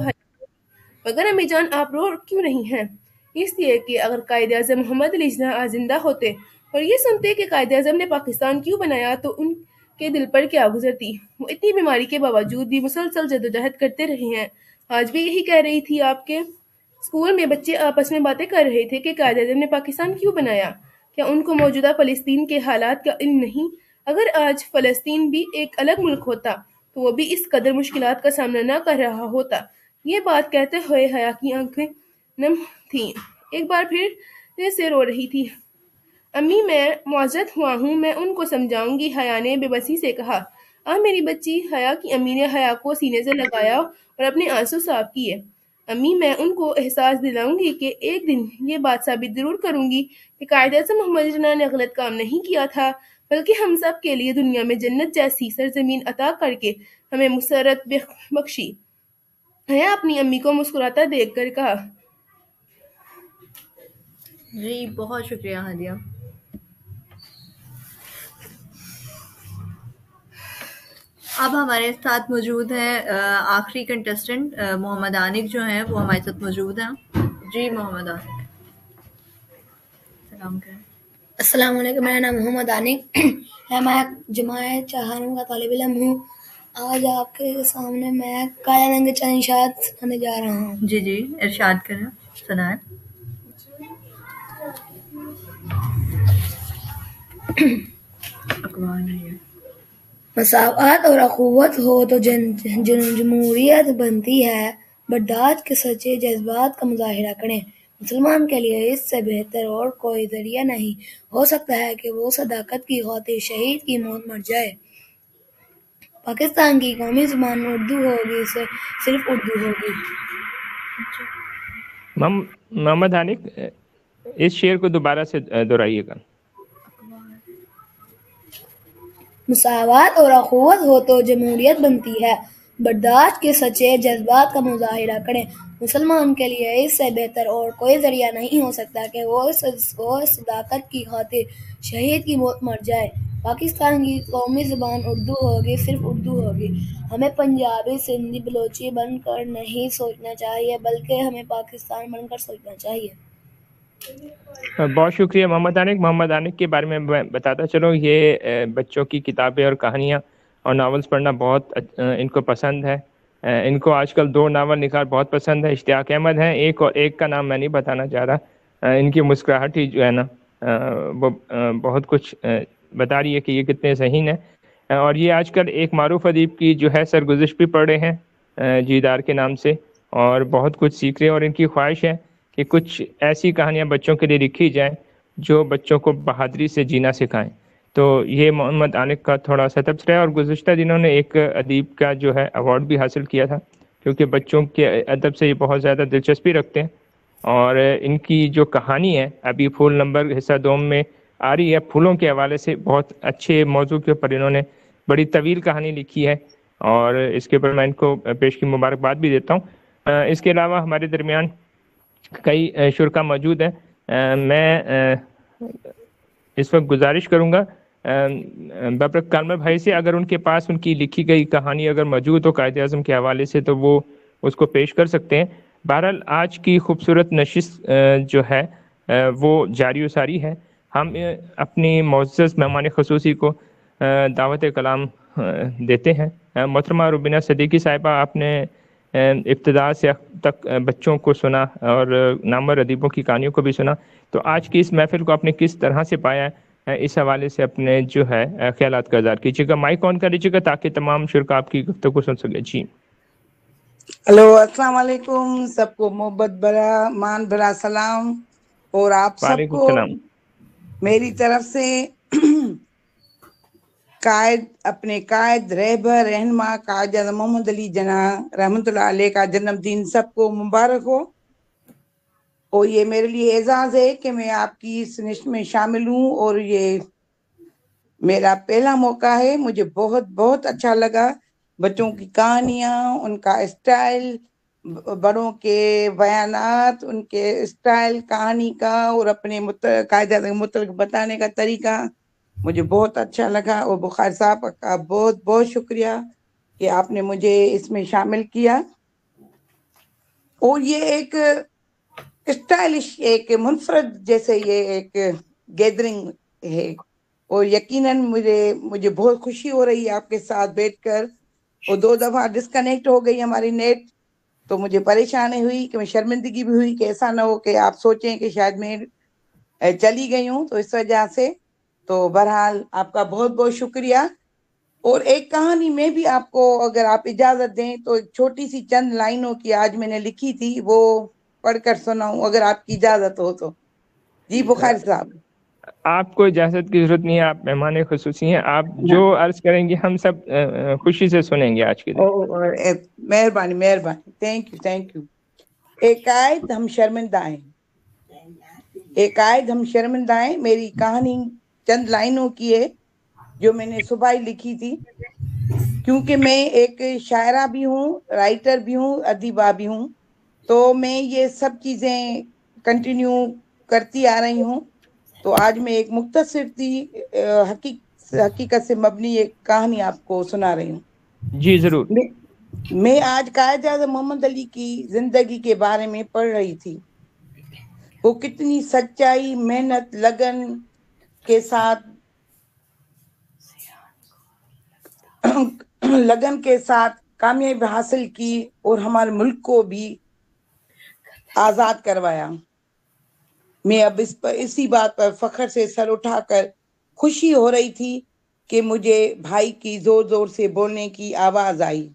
मगर अम्मी जान, आप रो क्यों रही हैं? इसलिए कि अगर कायद-ए-आज़म मोहम्मद अली जिन्ना आज जिंदा होते और ये सुनते कि कायद-ए-आज़म ने पाकिस्तान क्यों बनाया तो उनके दिल पर क्या गुजरती। वो इतनी बीमारी के बावजूद भी मुसलसल जद्दोजहद करते रहे हैं। आज भी यही कह रही थी आपके स्कूल में बच्चे आपस में बातें कर रहे थे कि कायद-ए-आज़म ने पाकिस्तान क्यों बनाया। क्या उनको मौजूदा फ़लस्तीन के हालात का इल्म नहीं? अगर आज फ़लस्तीन भी एक अलग मुल्क होता तो वो भी इस कदर मुश्किलात का सामना न कर रहा होता। ये बात कहते हुए हया की आंखें नम थीं। एक बार फिर से रो रही थी। अम्मी, मैं मुआज़्ज़त हुआ हूँ, मैं उनको समझाऊंगी, हया ने बेबसी से कहा। मेरी बच्ची। हया की अम्मी ने हया को सीने से लगाया और अपने आंसू साफ किए। अम्मी, मैं उनको एहसास दिलाऊंगी कि एक दिन ये बात साबित जरूर करूंगी कि कायद-ए-आज़म मोहम्मद जिन्ना ने गलत काम नहीं किया था, बल्कि हम सब के लिए दुनिया में जन्नत जैसी सरजमीन अता करके हमें मुसरत बख्शी। हया अपनी अम्मी को मुस्कुराता देखकर कहा। जी बहुत शुक्रिया हादिया। अब हमारे साथ मौजूद हैं आखिरी कंटेस्टेंट मोहम्मद आनिक जो हैं, वो हमारे साथ मौजूद हैं। जी मोहम्मद आनिक, सलाम करें। अस्सलाम वालेकुम, मेरा नाम मोहम्मद आनिक है। मैं जमायत चाहारों का तालिब इल्म हूँ। आज आपके सामने मैं काया रंग चंद इरशाद सुनाने जा रहा हूँ। जी जी, इरशाद करें, सुनाएं। अखबार नहीं है। मसावत और अखुवत हो तो जमहूरियत बनती है। बर्दाश्त के सच्चे जज्बात का मुजाहिरा करें। मुसलमान के लिए इससे बेहतर और कोई जरिया नहीं हो सकता है कि वो सदाकत की खातिर शहीद की मौत मर जाए। पाकिस्तान की कौमी ज़ुबान उर्दू होगी, सिर्फ उर्दू होगी। मोहम्मद आनिक, इस शेर को दोबारा से दोहराइएगा। मुसावात और अखुवत हो तो जमहूरियत बनती है। बर्दाश्त के सच्चे जज्बात का मुजाहिरा करें। मुसलमान के लिए इससे बेहतर और कोई जरिया नहीं हो सकता कि वो सदाकत की खातिर शहीद की मौत मर जाए। पाकिस्तान की कौमी ज़ुबान उर्दू होगी, सिर्फ उर्दू होगी। हमें पंजाबी, सिंधी, बलोची बनकर नहीं सोचना चाहिए, बल्कि हमें पाकिस्तान बनकर सोचना चाहिए। बहुत शुक्रिया मोहम्मद आनिक के बारे में बताता चलो, ये बच्चों की किताबें और कहानियाँ और नावल्स पढ़ना बहुत इनको पसंद है। इनको आजकल 2 नावल निकाल बहुत पसंद है। इश्तियाक अहमद हैं एक, और एक का नाम मैं नहीं बताना चाह रहा। इनकी मुस्कुराहट ही जो है ना वो बहुत कुछ बता रही है कि ये कितने ज़हीन हैं। और ये आजकल एक मारूफ अदीब की जो है सरगुज़िश भी पढ़ रहे हैं जीदार के नाम से, और बहुत कुछ सीख रहे हैं। और इनकी ख्वाहिश है कि कुछ ऐसी कहानियाँ बच्चों के लिए लिखी जाएँ जो बच्चों को बहादुरी से जीना सिखाएं। तो ये मोहम्मद आनिक का थोड़ा सा तबसरा है। और गुज़श्ता दिनों ने एक अदीब का जो है अवार्ड भी हासिल किया था, क्योंकि बच्चों के अदब से ये बहुत ज़्यादा दिलचस्पी रखते हैं। और इनकी जो कहानी है अभी फूल नंबर हिस्सा 2 में आ रही है, फूलों के हवाले से बहुत अच्छे मौजू के ऊपर इन्होंने बड़ी तवील कहानी लिखी है, और इसके ऊपर मैं इनको पेश की मुबारकबाद भी देता हूँ। इसके अलावा हमारे दरमियान कई शुरका मौजूद हैं। मैं इस वक्त गुजारिश करूँगा बब्रक कालमर भाई से, अगर उनके पास उनकी लिखी गई कहानी अगर मौजूद हो कायद-ए-आज़म के हवाले से तो वो उसको पेश कर सकते हैं। बहरहाल आज की खूबसूरत नशिस्त जो है वो जारी सारी है। हम अपनी मुअज़्ज़ज़ मेहमान ख़ुसूसी को दावत कलाम देते हैं। मोहतरमा रुबीना सदीकी साहिबा, आपने इब्तिदा से तक बच्चों को सुना और नामवर अदीबों की कहानियों को भी सुना, तो आज की इस महफिल को आपने किस तरह से पाया है, इस हवाले से अपने जो है ख्यालात का इज़हार कीजिएगा। माइक ऑन कर लीजिएगा ताकि तमाम शुरका आपकी गुफ्तगू सुन सके। जी हेलो, अस्सलाम वालेकुम, सबको मोहब्बत भरा मान भरा सलाम, और आप सबको मेरी तरफ से कायद अपने कायद रहबर रहनुमा कायद-ए-आज़म मोहम्मद अली जिन्ना रहमतुल्लाह अलैह का जन्मदिन सबको मुबारक हो। और ये मेरे लिए एजाज़ है कि मैं आपकी इस निश्त में शामिल हूँ और ये मेरा पहला मौका है, मुझे बहुत बहुत अच्छा लगा। बच्चों की कहानियाँ, उनका स्टाइल, बड़ों के बयानात, उनके स्टाइल कहानी का और अपने कायदा मुतल्लिक़ बताने का तरीका मुझे बहुत अच्छा लगा। और बुखारी साहब का बहुत बहुत शुक्रिया कि आपने मुझे इसमें शामिल किया। और ये एक स्टाइलिश, एक मुनफरद जैसे ये एक गैदरिंग है, और यकीनन मुझे बहुत खुशी हो रही है आपके साथ बैठकर। और 2 दफ़ा डिस्कनेक्ट हो गई हमारी नेट, तो मुझे परेशानी हुई कि मैं शर्मिंदगी भी हुई कि ऐसा ना हो कि आप सोचें कि शायद मैं चली गई हूँ, तो इस वजह से। तो बहरहाल आपका बहुत बहुत शुक्रिया। और एक कहानी में भी आपको, अगर आप इजाजत दें तो, एक छोटी सी चंद लाइनों की आज मैंने लिखी थी, वो पढ़कर सुनाऊं अगर आपकी इजाजत हो तो। जी बुखारी साहब। आपको इजाज़त की ज़रूरत नहीं है, आप मेहमान ख़ुसूसी हैं। आप जो अर्ज़ करेंगे हम सब खुशी से सुनेंगे आज के दिन। मेहरबानी मेहरबानी, थैंक यू। एकायद हम शर्मिंदा हैं, एकायद हम शर्मिंदा हैं। मेरी कहानी चंद लाइनों की है जो मैंने सुबह ही लिखी थी, क्योंकि मैं एक शायरा भी हूँ, राइटर भी हूँ, अदीबा भी हूँ, तो मैं ये सब चीज़ें कंटिन्यू करती आ रही हूँ। तो आज मैं एक मुख्तसर सी हकीकत से मबनी एक कहानी आपको सुना रही हूँ। जी ज़रूर। मैं आज कायद-ए-आज़म मोहम्मद अली की जिंदगी के बारे में पढ़ रही थी। वो कितनी सच्चाई, मेहनत, लगन के साथ कामयाबी हासिल की और हमारे मुल्क को भी आजाद करवाया। मैं अब इसी बात पर फख्र से सर उठाकर खुशी हो रही थी कि मुझे भाई की जोर जोर से बोलने की आवाज आई।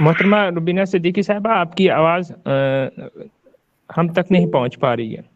मोहतरमा रुबीना सिद्दीकी साहबा, आपकी आवाज़ हम तक नहीं पहुंच पा रही है।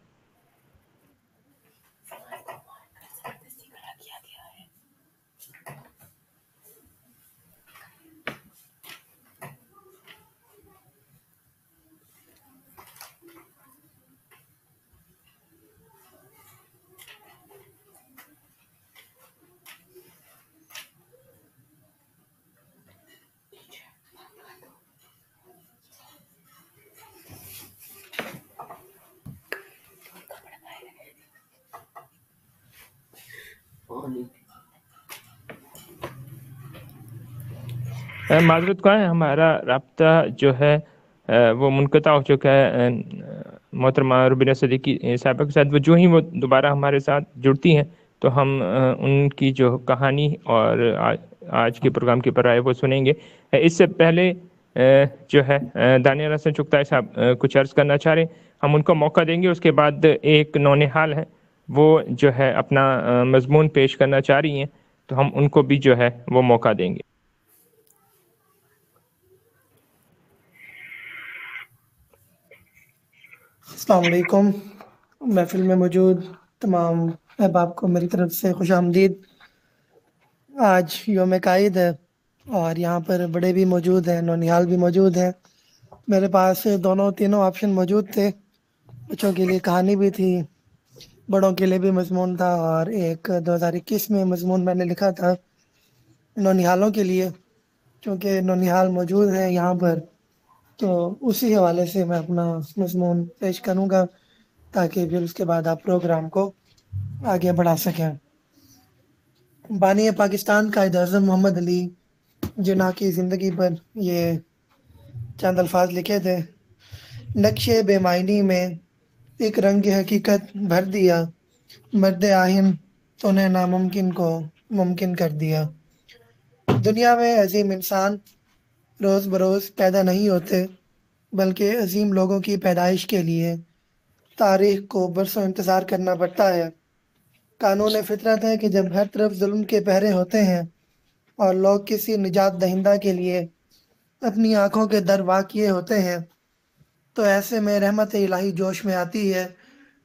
माजरत का है, हमारा राब्ता जो है वो मुनक़ता हो चुका है मोहतरमा रुबीना सिद्दीकी साहिबा के साथ। वो जो ही वो दोबारा हमारे साथ जुड़ती हैं तो हम उनकी जो कहानी और आज के प्रोग्राम के पर आए वो सुनेंगे। इससे पहले जो है दानियाल हसन चुगताई साहब कुछ अर्ज़ करना चाह रहे हैं, हम उनको मौका देंगे। उसके बाद एक नौनिहाल है, वो जो है अपना मजमून पेश करना चाह रही हैं, तो हम उनको भी जो है वो मौका देंगे। अस्सलाम वालेकुम। महफिल में मौजूद तमाम अहबाब को मेरी तरफ से खुश आमदीद। आज यौम कायद है और यहाँ पर बड़े भी मौजूद हैं, नौनिहाल भी मौजूद हैं। मेरे पास तीनों ऑप्शन मौजूद थे। बच्चों के लिए कहानी भी थी, बड़ों के लिए भी मजमून था, और एक 2021 में मजमून मैंने लिखा था नौनिहालों के लिए। क्योंकि नौनिहाल मौजूद है यहाँ पर, तो उसी हवाले से मैं अपना मजमून पेश करूँगा ताकि फिर उसके बाद आप प्रोग्राम को आगे बढ़ा सकें। बानी पाकिस्तान कायद-ए-आज़म मोहम्मद अली जिन्ना की ज़िंदगी पर ये चंद अल्फाज लिखे थे। नक्शे बेमायनी में एक रंग हकीकत भर दिया, मर्द आहिन तूने नामुमकिन को मुमकिन कर दिया। दुनिया में अजीम इंसान रोज़ बरोज़ पैदा नहीं होते, बल्कि अजीम लोगों की पैदाइश के लिए तारीख़ को बरसों इंतज़ार करना पड़ता है। कानून फितरत है कि जब हर तरफ जुल्म के पहरे होते हैं और लोग किसी निजात दहिंदा के लिए अपनी आँखों के दर वाक़िए होते हैं, तो ऐसे में रहमत इलाही जोश में आती है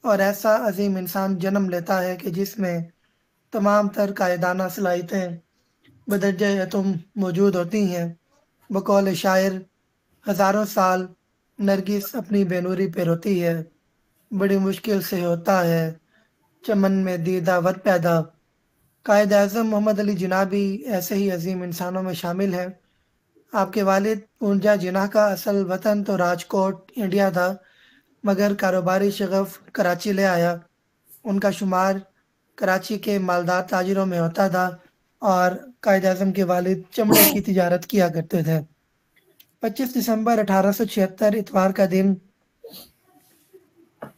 और ऐसा अजीम इंसान जन्म लेता है कि जिसमें तमाम तर कायदाना सलाहियतें बदरजा तुम मौजूद होती हैं। बकौल शायर, हज़ारों साल नरगिस अपनी बेनूरी पे रोती है, बड़ी मुश्किल से होता है चमन में दीदावर पैदा। कायद आज़म मोहम्मद अली जिन्ना भी ऐसे ही अजीम इंसानों में शामिल हैं। आपके वालिद पूंजा जिन्ना का असल वतन तो राजकोट इंडिया था, मगर कारोबारी शगफ कराची ले आया। उनका शुमार कराची के मालदार ताजिरों में होता था और कायद आज़म के वालिद चमड़े की तिजारत किया करते थे। 25 दिसंबर 1876 इतवार का दिन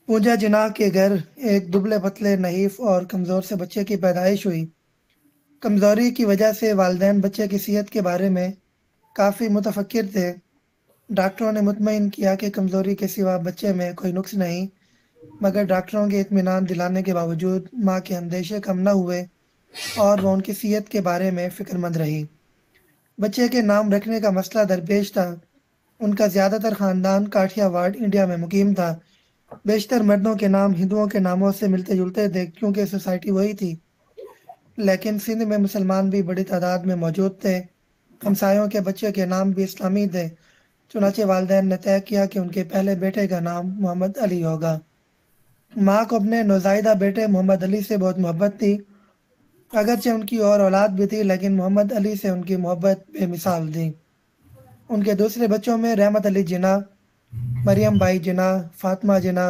पूंजा जिन्ना के घर एक दुबले पतले नहीफ और कमज़ोर से बच्चे की पैदाइश हुई। कमज़ोरी की वजह से वालिदैन बच्चे की सेहत के बारे में काफ़ी मुतफक्किर थे। डॉक्टरों ने मुतमईन किया कि कमज़ोरी के सिवा बच्चे में कोई नुक्स नहीं, मगर डॉक्टरों के इत्मीनान दिलाने के बावजूद माँ के अंदेशे कम न हुए और वह उनकी सेहत के बारे में फ़िक्रमंद रही। बच्चे के नाम रखने का मसला दरपेश था। उनका ज़्यादातर ख़ानदान काठियावाड़ इंडिया में मुकीम था। बेशतर मर्दों के नाम हिंदुओं के नामों से मिलते जुलते थे, क्योंकि सोसाइटी वही थी। लेकिन सिंध में मुसलमान भी बड़ी तादाद में मौजूद थे। हमसायों के बच्चे के नाम भी इस्लामी थे। चुनाचे वालिदैन ने तय किया कि उनके पहले बेटे का नाम मोहम्मद अली होगा। माँ को अपने नौज़ायदा बेटे मोहम्मद अली से बहुत मोहब्बत थी। अगरचे उनकी और औलाद भी थी, लेकिन मोहम्मद अली से उनकी मोहब्बत बेमिसाल थी। उनके दूसरे बच्चों में रहमत Ali Jinnah, Maryam by Jinnah, Fatima Jinnah,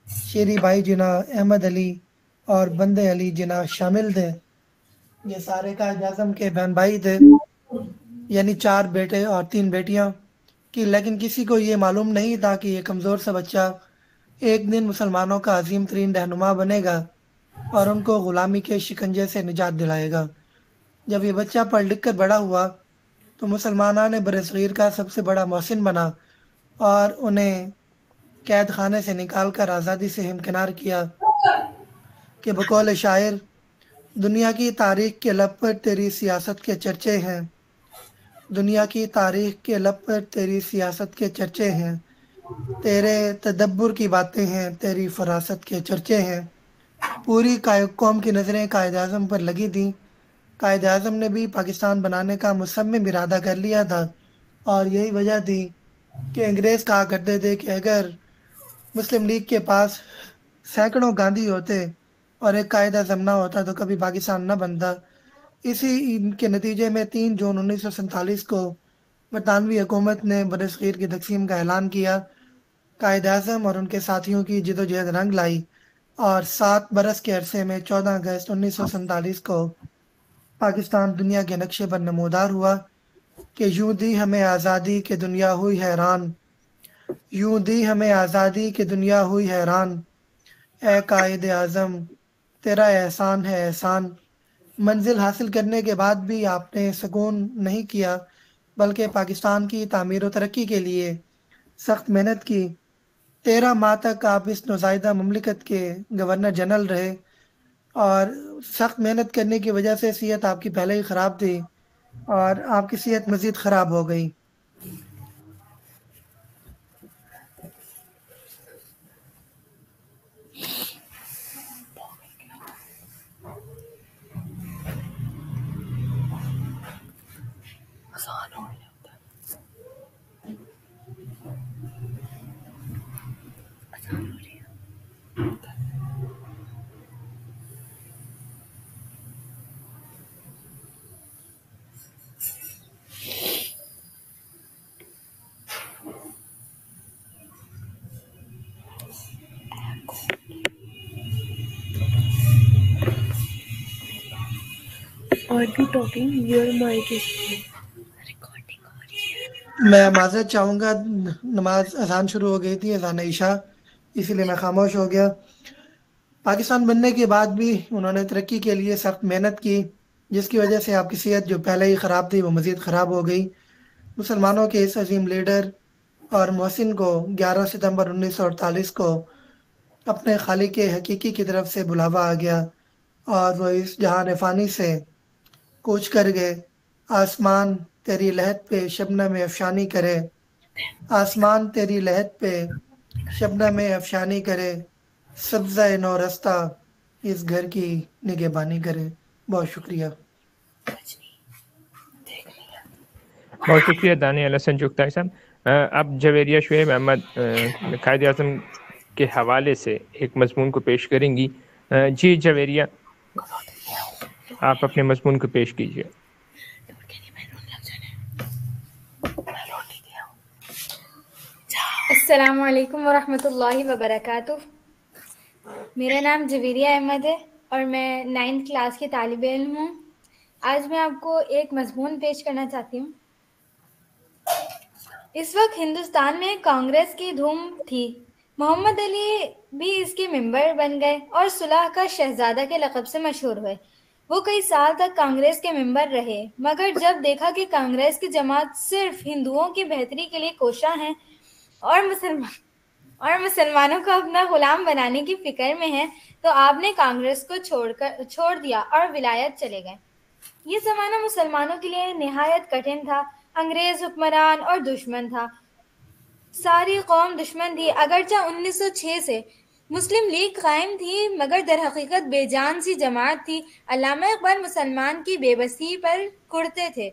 Sheri by जिन्ना, अहमद अली और बंदे अली जिन्ना शामिल थे। ये सारे कायद आज़म के बहन भाई थे, यानी 4 बेटे और 3 बेटियां कि लेकिन किसी को ये मालूम नहीं था कि ये कमज़ोर सा बच्चा एक दिन मुसलमानों का अजीम तरीन रहनुमा बनेगा और उनको ग़ुलामी के शिकंजे से निजात दिलाएगा। जब ये बच्चा पढ़ लिख कर बड़ा हुआ तो मुसलमानों ने बरसग़ीर का सबसे बड़ा मोहसिन बना और उन्हें कैद खाने से निकाल कर आज़ादी से हमकिनार किया कि बकौल शायर, दुनिया की तारीख के लब पर तेरी सियासत के चर्चे हैं, दुनिया की तारीख के लब पर तेरी सियासत के चर्चे हैं, तेरे तदब्बुर की बातें हैं, तेरी फरासत के चर्चे हैं। पूरी कौम की नज़रें कायद आज़म पर लगी थी। कायद आज़म ने भी पाकिस्तान बनाने का मुसम्मिम इरादा कर लिया था और यही वजह थी कि अंग्रेज़ कहा करते थे कि अगर मुस्लिम लीग के पास सैकड़ों गांधी होते और एक कायद आज़म ना होता तो कभी पाकिस्तान न बनता। इसी के नतीजे में 3 जून 1947 को बरतानवी हुकूमत ने बरसग़ीर की तकसीम का ऐलान किया। कायद आज़म और उनके साथियों की जिदोजहद रंग लाई और 7 बरस के अरसे में 14 अगस्त 1947 को पाकिस्तान दुनिया के नक्शे पर नमूदार हुआ कि यूं दी हमें आज़ादी कि दुनिया हुई हैरान, यूं दी हमें आज़ादी कि दुनिया हुई हैरान, ए कायद आज़म तेरा एहसान है एहसान। मंजिल हासिल करने के बाद भी आपने सुकून नहीं किया, बल्कि पाकिस्तान की तामीर व तरक्की के लिए सख्त मेहनत की। 13 माह तक आप इस नौज़ायदा मुमलिकत के गवर्नर जनरल रहे और सख्त मेहनत करने की वजह से सेहत आपकी पहले ही ख़राब थी और आपकी सेहत मज़ीद ख़राब हो गई। Are you talking? Your mic is मैं माज़रत चाहूँगा, नमाज अजान शुरू हो गई थी, अजान ईशा, इसीलिए मैं खामोश हो गया। पाकिस्तान बनने के बाद भी उन्होंने तरक्की के लिए सख्त मेहनत की, जिसकी वजह से आपकी सेहत जो पहले ही ख़राब थी वो मज़ीद ख़राब हो गई। मुसलमानों के इस अजीम लीडर और मोहसिन को 11 सितंबर 1948 को अपने खालिक के हकीकी की तरफ से बुलावा आ गया और वह इस जहान फ़ानी से कूच कर गए। आसमान तेरी लहद पे शबनम में अफशानी करे, आसमान तेरी लहद पे शबनम में अफशानी करे, सब्ज़ा नौ रस्ता इस घर की निगहबानी करे। बहुत शुक्रिया। बहुत शुक्रिया दानियल हसन जुगताई साहब। अब जवेरिया शुएब अहमद कायद आज़म के हवाले से एक मजमून को पेश करेंगी। जी जवेरिया, आप अपने मजमून को पेश कीजिए। अस्सलामु अलैकुम वरहमतुल्लाहि वबरकातुह। मेरा नाम जवेरिया अहमद है और मैं 9th क्लास की तालिब इल्म हूँ। आज मैं आपको एक मजमून पेश करना चाहती हूँ। इस वक्त हिंदुस्तान में कांग्रेस की धूम थी। मोहम्मद अली भी इसके मेंबर बन गए और सुलह का शहजादा के लक़ब से मशहूर हुए। वो कई साल तक कांग्रेस के मेंबर रहे, मगर जब देखा कि कांग्रेस की जमात सिर्फ हिंदुओं की बेहतरी के लिए कोशा है और मुसलमानों को अपना गुलाम बनाने की फिक्र में है, तो आपने कांग्रेस को छोड़ दिया और विलायत चले गए। ये ज़माना मुसलमानों के लिए निहायत कठिन था। अंग्रेज हुक्मरान और दुश्मन था, सारी कौम दुश्मन थी। अगरचे 1906 से मुस्लिम लीग कायम थी, मगर दर हकीकत बेजान सी जमात थी। अल्लामा इकबाल मुसलमान की बेबसी पर कुढ़ते थे,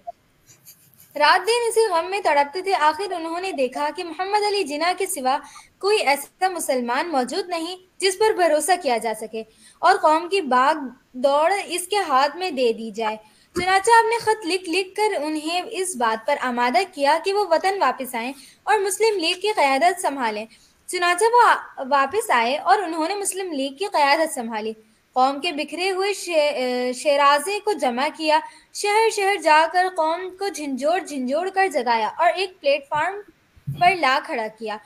रात दिन इसी गम में तड़पते थे। आखिर उन्होंने देखा कि मोहम्मद अली जिन्ना के सिवा कोई ऐसा मुसलमान मौजूद नहीं जिस पर भरोसा किया जा सके और कौम की भाग दौड़ इसके हाथ में दे दी जाए। चुनाचा आपने खत लिख कर उन्हें इस बात पर आमादा किया कि वो वतन वापस आएं और मुस्लिम लीग की क़यादत संभालें। चुनाचा वो वापस आए और उन्होंने मुस्लिम लीग की क़यादत संभाली। कौम के बिखरे हुए शेराजे को जमा किया, शहर शहर जाकर कौम को झिंझोड़ कर जगाया और एक प्लेटफार्म पर ला खड़ा किया।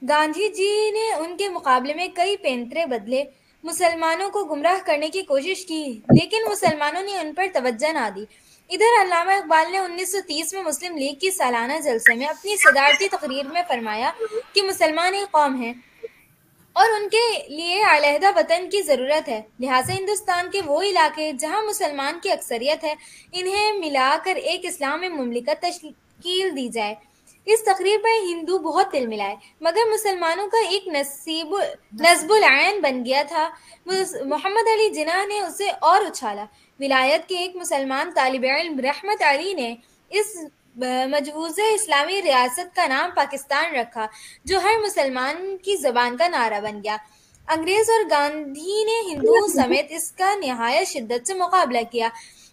गांधी जी ने उनके मुकाबले में कई पैंतरे बदले, मुसलमानों को गुमराह करने की कोशिश की, लेकिन मुसलमानों ने उन पर तवज्जो ना दी। इधर अल्लामा इकबाल ने 1930 में मुस्लिम लीग की सालाना जलसे में अपनी सदारती तकरीर में फरमाया कि मुसलमान एक कौम है और उनके लिए अलहदा वतन की ज़रूरत है। लिहाजा हिंदुस्तान के वो इलाके जहाँ मुसलमान की अक्सरियत है, इन्हें मिलाकर एक इस्लामी मुमलिकत तश्कील दी जाए। इस तकरीर पर हिंदू बहुत तिल मिलाए, मगर मुसलमानों का एक नस्बुल ऐन बन गया था। मोहम्मद अली जिन्ना ने उसे और उछाला। विलायत के एक मुसलमान तालिब इल्म रहमत अली ने इस मजबूज़ इस्लामी रियासत का नाम पाकिस्तान रखा, जो हर मुसलमान की ज़बान का नारा बन गया। अंग्रेज़ और गांधी ने हिंदुओं समेत इसका निहायत शिद्दत से मुकाबला किया,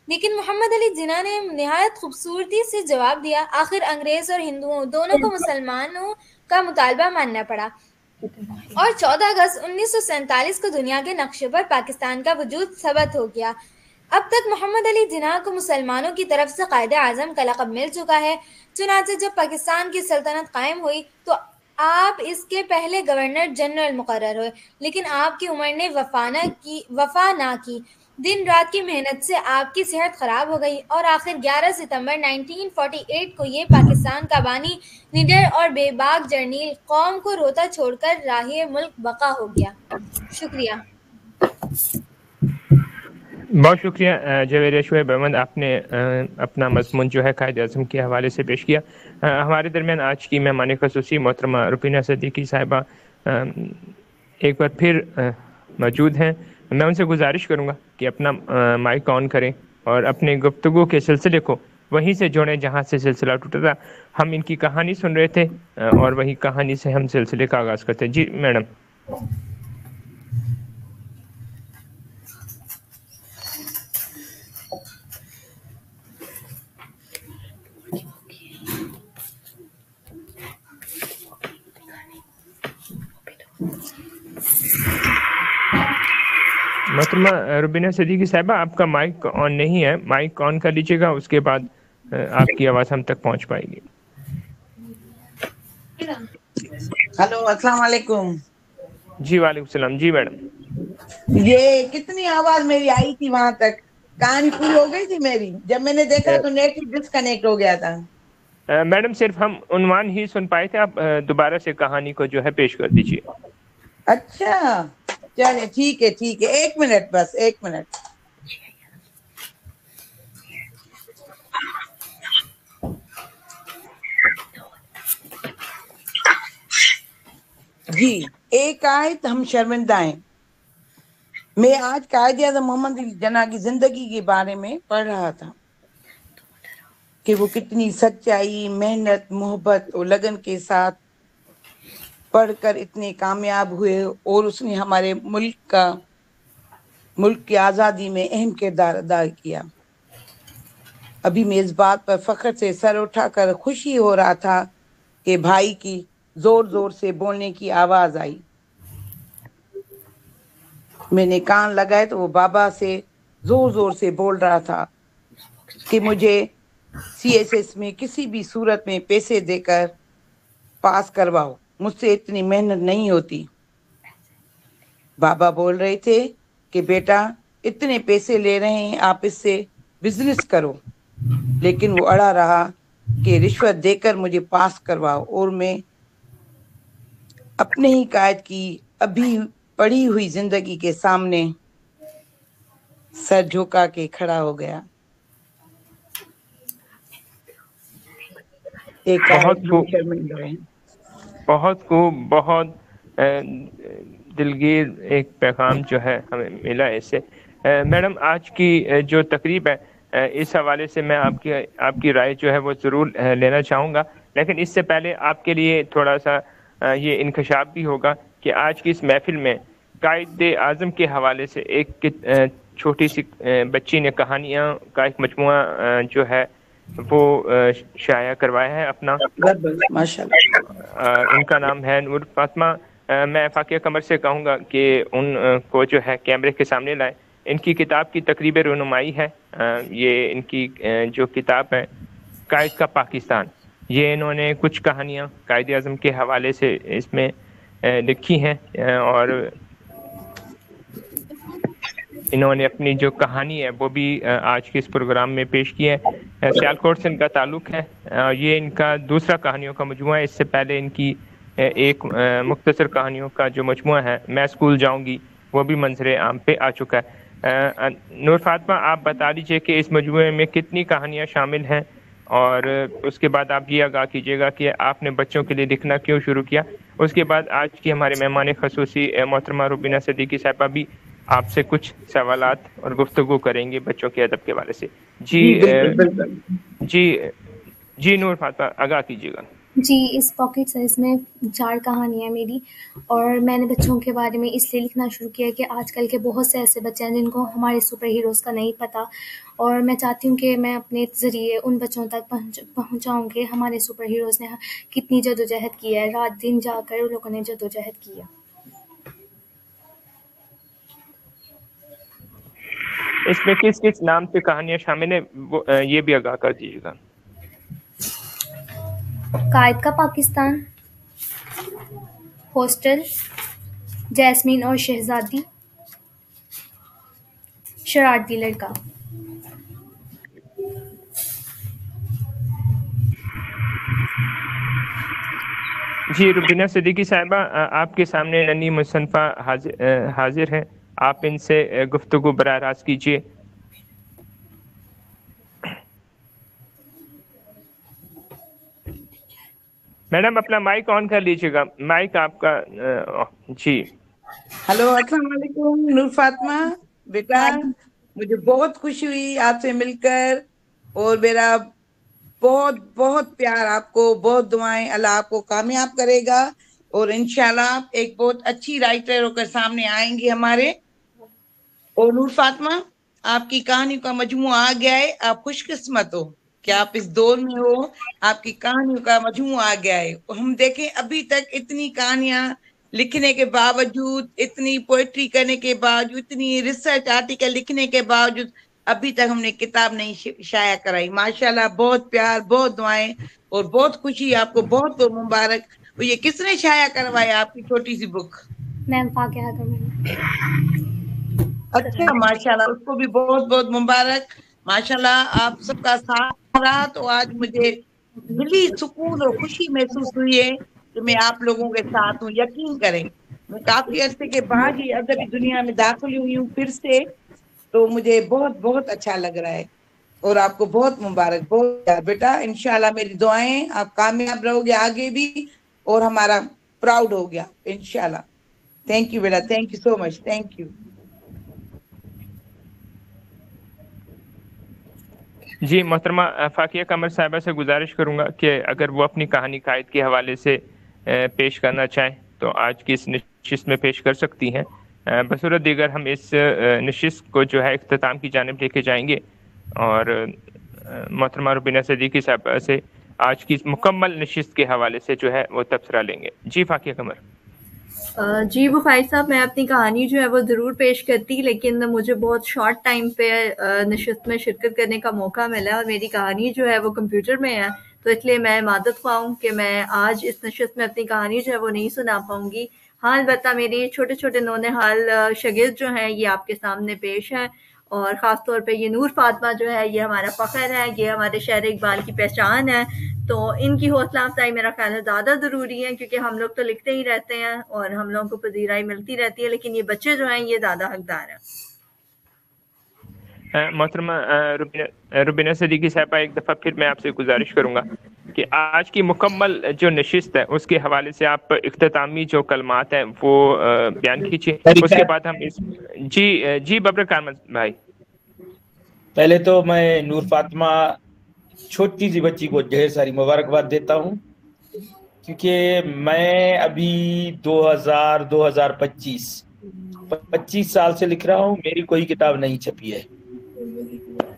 लेकिन मोहम्मद अली जिन्ना ने निहायत खूबसूरती से जवाब दिया। आखिर अंग्रेज़ और हिंदुओं दोनों को मुसलमानों का मुतालबा मानना पड़ा और 14 अगस्त 1947 को दुनिया के नक्शे पर पाकिस्तान का वजूद सबत हो गया। अब तक मोहम्मद अली जिन्ना को मुसलमानों की तरफ से कायदे आज़म का लक़ब मिल चुका है। चुनांचे जब पाकिस्तान की सल्तनत कायम हुई तो आप इसके पहले गवर्नर जनरल मुकर्रर हुए, लेकिन आपकी उम्र ने वफा ना की। दिन रात की मेहनत से आपकी सेहत ख़राब हो गई और आखिर 11 सितंबर 1948 को ये पाकिस्तान का बानी, निडर और बेबाक जर्नील कौम को रोता छोड़कर राहे मुल्क बका हो गया। शुक्रिया। बहुत शुक्रिया जवेरिया शुएब अहमद, आपने अपना मज़मून जो है कायद आज़म के हवाले से पेश किया। हमारे दरमियान आज की मेहमान ख़ुसूसी मोहतरमा रुबीना सदीकी साहिबा एक बार फिर मौजूद हैं। मैं उनसे गुजारिश करूंगा कि अपना माइक ऑन करें और अपने गुफ्तगू के सिलसिले को वहीं से जोड़ें जहां से सिलसिला टूटा था। हम इनकी कहानी सुन रहे थे और वही कहानी से हम सिलसिले का आगाज़ करते हैं। जी मैडम। मोहतरमा रुबीना सदीकी साहिबा, आपका माइक ऑन नहीं है, माइक ऑन कर लीजिएगा, उसके बाद आपकी आवाज़ हम तक पहुंच पाएगी। हेलो, अस्सलाम वालेकुम। जी वालेकुम सलाम। जी मैडम। ये कितनी आवाज मेरी आई थी वहां तक, कहानी पूरी हो गई थी मेरी। जब मैंने देखा तो नेट ही डिस्कनेक्ट हो गया था। मैडम सिर्फ हम उन्वान ही सुन पाए थे, आप दोबारा से कहानी को जो है पेश कर दीजिए। अच्छा चलिए, ठीक है ठीक है, 1 मिनट बस, 1 मिनट। जी, एक आयत हम शर्मिंदा हैं। मैं आज कायद-ए-आज़म मोहम्मद अली जिन्ना की जिंदगी के बारे में पढ़ रहा था कि वो कितनी सच्चाई, मेहनत, मोहब्बत और लगन के साथ पढ़कर इतने कामयाब हुए और उसने हमारे मुल्क की आज़ादी में अहम किरदार अदा किया। अभी मैं इस बात पर फख्र से सर उठाकर खुशी हो रहा था कि भाई की जोर जोर से बोलने की आवाज आई। मैंने कान लगाए तो वो बाबा से जोर जोर से बोल रहा था कि मुझे CSS में किसी भी सूरत में पैसे देकर पास करवाओ, मुझसे इतनी मेहनत नहीं होती। बाबा बोल रहे थे कि बेटा इतने पैसे ले रहे हैं, आप इससे बिजनेस करो, लेकिन वो अड़ा रहा कि रिश्वत देकर मुझे पास करवाओ और मैं अपने ही कायद की अभी पड़ी हुई जिंदगी के सामने सर झुका के खड़ा हो गया। बहुत खूब, बहुत दिलगीर एक पैगाम जो है हमें मिला इससे। मैडम, आज की जो तकरीब है इस हवाले से मैं आपकी राय जो है वो ज़रूर लेना चाहूँगा, लेकिन इससे पहले आपके लिए थोड़ा सा ये इंकशाफ भी होगा कि आज की इस महफिल में कायद-ए-आज़म के हवाले से एक छोटी सी बच्ची ने कहानियाँ का एक मजमुआ जो है वो शाया करवाया है अपना। माशाअल्लाह। उनका नाम है नूर फातिमा। मैं फाकिया कमर से कहूँगा कि उनको जो है कैमरे के सामने लाएं। इनकी किताब की तकरीब रहनुमाई है। ये इनकी जो किताब है कायद का पाकिस्तान, ये इन्होंने कुछ कहानियाँ कायद-ए-आज़म के हवाले से इसमें लिखी हैं और इन्होंने अपनी जो कहानी है वो भी आज के इस प्रोग्राम में पेश की है। सियालकोट से इनका ताल्लुक़ है। ये इनका दूसरा कहानियों का मजमुआ है। इससे पहले इनकी एक मुख्तसर कहानियों का जो मजमुआ है मैं स्कूल जाऊंगी वो भी मंजर आम पे आ चुका है। नूर फातिमा, आप बता दीजिए कि इस मजमुए में कितनी कहानियाँ शामिल हैं और उसके बाद आप ये आगाह कीजिएगा कि आपने बच्चों के लिए लिखना क्यों शुरू किया। उसके बाद आज की हमारे मेहमान खसूसी मोहतरमा रुबीना सिद्दीकी साहिबा भी आपसे कुछ सवालात और गुफ्तगू करेंगे बच्चों के अदब के बारे से। जी नूर फातिमा, आगाह कीजिएगा। जी, इस पॉकेट साइज़ में 4 कहानियाँ हैं मेरी, और मैंने बच्चों के बारे में इसलिए लिखना शुरू किया कि आजकल के बहुत से ऐसे बच्चे हैं जिनको हमारे सुपर हीरोज़ का नहीं पता, और मैं चाहती हूँ कि मैं अपने ज़रिए उन बच्चों तक पहुँचाऊँ कि हमारे सुपर हीरोज़ ने कितनी जदोजहद की है, रात दिन जाकर उन लोगों ने जदोजहद की है। इसमें किस किस नाम से कहानियाँ शामिल है वो ये भी आगाह कर दीजिएगा। कायद का पाकिस्तान, हॉस्टल, जैस्मीन और शहजादी, शरारती लड़का। जी रुबीना सिद्दीकी साहिबा, आपके सामने नन्ही मुसन्फा हाजिर हैं। आप इनसे गुफ्तगू बराह रास्त कीजिए। मैडम, अपना माइक ऑन कर लीजिएगा। माइक आपका जी। हेलो, अस्सलाम वालेकुम नूर फातिमा बेटा, मुझे बहुत खुशी हुई आपसे मिलकर और मेरा बहुत बहुत प्यार आपको, बहुत दुआएं। अल्लाह आपको कामयाब करेगा और इंशाल्लाह एक बहुत अच्छी राइटर होकर सामने आएंगी हमारे। और नूर फातिमा, आपकी कहानी का मजमूआ आ गया है। आप खुशकिस्मत हो कि आप इस दौर में हो, आपकी कहानियों का मजमूआ आ गया है। हम देखें अभी तक इतनी कहानियां लिखने के बावजूद, इतनी पोएट्री करने के बावजूद, इतनी रिसर्च आर्टिकल लिखने के बावजूद अभी तक हमने किताब नहीं शाया कराई। माशाल्लाह, बहुत प्यार, बहुत दुआएं और बहुत खुशी। आपको बहुत बहुत मुबारक। तो ये किसने शाया करवाया आपकी छोटी सी बुक? मैम फाकिया कमर। अच्छा, माशाल्लाह, उसको भी बहुत बहुत मुबारक। माशाल्लाह, आप सबका साथ रहा तो आज मुझे दिली सुकून और खुशी महसूस हुई है कि मैं आप लोगों के साथ हूँ। यकीन करें, मैं काफी अरसे के बाद ही अदबी दुनिया में दाखिल हुई हूँ फिर से, तो मुझे बहुत बहुत अच्छा लग रहा है। और आपको बहुत मुबारक, बहुत प्यार बेटा। इंशाल्लाह मेरी दुआएं, आप कामयाब रहोगे आगे भी और हमारा प्राउड हो गया इंशाल्लाह। थैंक यू बेटा, thank you so much, thank you. जी मोहतरमा फाकिया कमर साहिबा से गुजारिश करूँगा कि अगर वो अपनी कहानी कायद के हवाले से पेश करना चाहें तो आज की इस नशिस्त में पेश कर सकती हैं। बसूरत दीगर हम इस नशिस्त को जो है इख्तिताम की जानिब लेके जाएंगे और मोहतरमा रुबीना सदीकी साहब से आज की इस मुकम्मल नशिस्त के हवाले से जो है वो तबसरा लेंगे। जी फाकिया कमर। जी बुखारी साहब, मैं अपनी कहानी जो है वो ज़रूर पेश करती, लेकिन मुझे बहुत शॉर्ट टाइम पे नशिस्त में शिरकत करने का मौका मिला और मेरी कहानी जो है वो कंप्यूटर में है, तो इसलिए मैं मादत ख्वाह कि मैं आज इस नशिस्त में अपनी कहानी जो है वो नहीं सुना पाऊँगी। हाँ, अलबत्ता मेरी छोटे छोटे नौनिहाल शागिर्द जो हैं ये आपके सामने पेश हैं, और ख़ास तौर पे ये नूर फातिमा जो है ये हमारा फ़ख्र है, ये हमारे शहर इकबाल की पहचान है। तो इनकी हौसला अफजाई मेरा ख्याल है ज़्यादा ज़रूरी है, क्योंकि हम लोग तो लिखते ही रहते हैं और हम लोगों को पजीराई मिलती रहती है, लेकिन ये बच्चे जो हैं ये ज़्यादा हकदार हैं। मोहतरमा रुबीना सदीकी साहबा, एक दफ़ा फिर मैं आपसे गुजारिश करूँगा कि आज की मुकम्मल जो नशिस्त है उसके हवाले से आप इख्तितामी जो कलमात हैं वो बयान कीजिए, उसके बाद हम इस जी बब्र कारमन भाई। पहले तो मैं नूर फातिमा छोटी सी बच्ची को ढेर सारी मुबारकबाद देता हूँ, क्योंकि मैं अभी 2025 साल से लिख रहा हूँ, मेरी कोई किताब नहीं छपी है।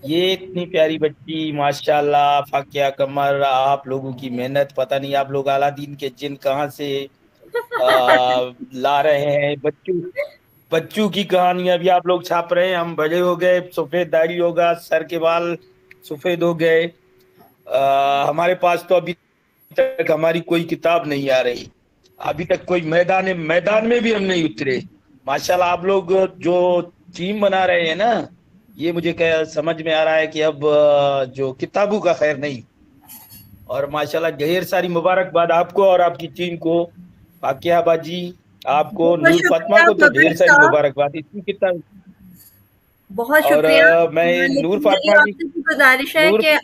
ये इतनी प्यारी बच्ची माशाल्लाह, फाकिया कमर, आप लोगों की मेहनत, पता नहीं आप लोग अलादीन के जिन कहाँ से ला रहे हैं। बच्चों की कहानियां भी आप लोग छाप रहे हैं। हम बड़े हो गए, सफेद दाढ़ी होगा, सर के बाल सफेद हो गए, हमारे पास तो अभी तक हमारी कोई किताब नहीं आ रही, अभी तक कोई मैदान में भी हम नहीं उतरे। माशाल्लाह आप लोग जो टीम बना रहे हैं ना, ये मुझे क्या समझ में आ रहा है कि अब जो किताबों का खैर नहीं। और माशाल्लाह ढेर सारी मुबारकबाद आपको और आपकी टीम को, फाकिया बाजी आपको, नूर फातिमा को तो ढेर सारी मुबारकबाद। इतनी किताब बहुत शुक्रिया। मैं नूर फातिमा की गुजारिश है कि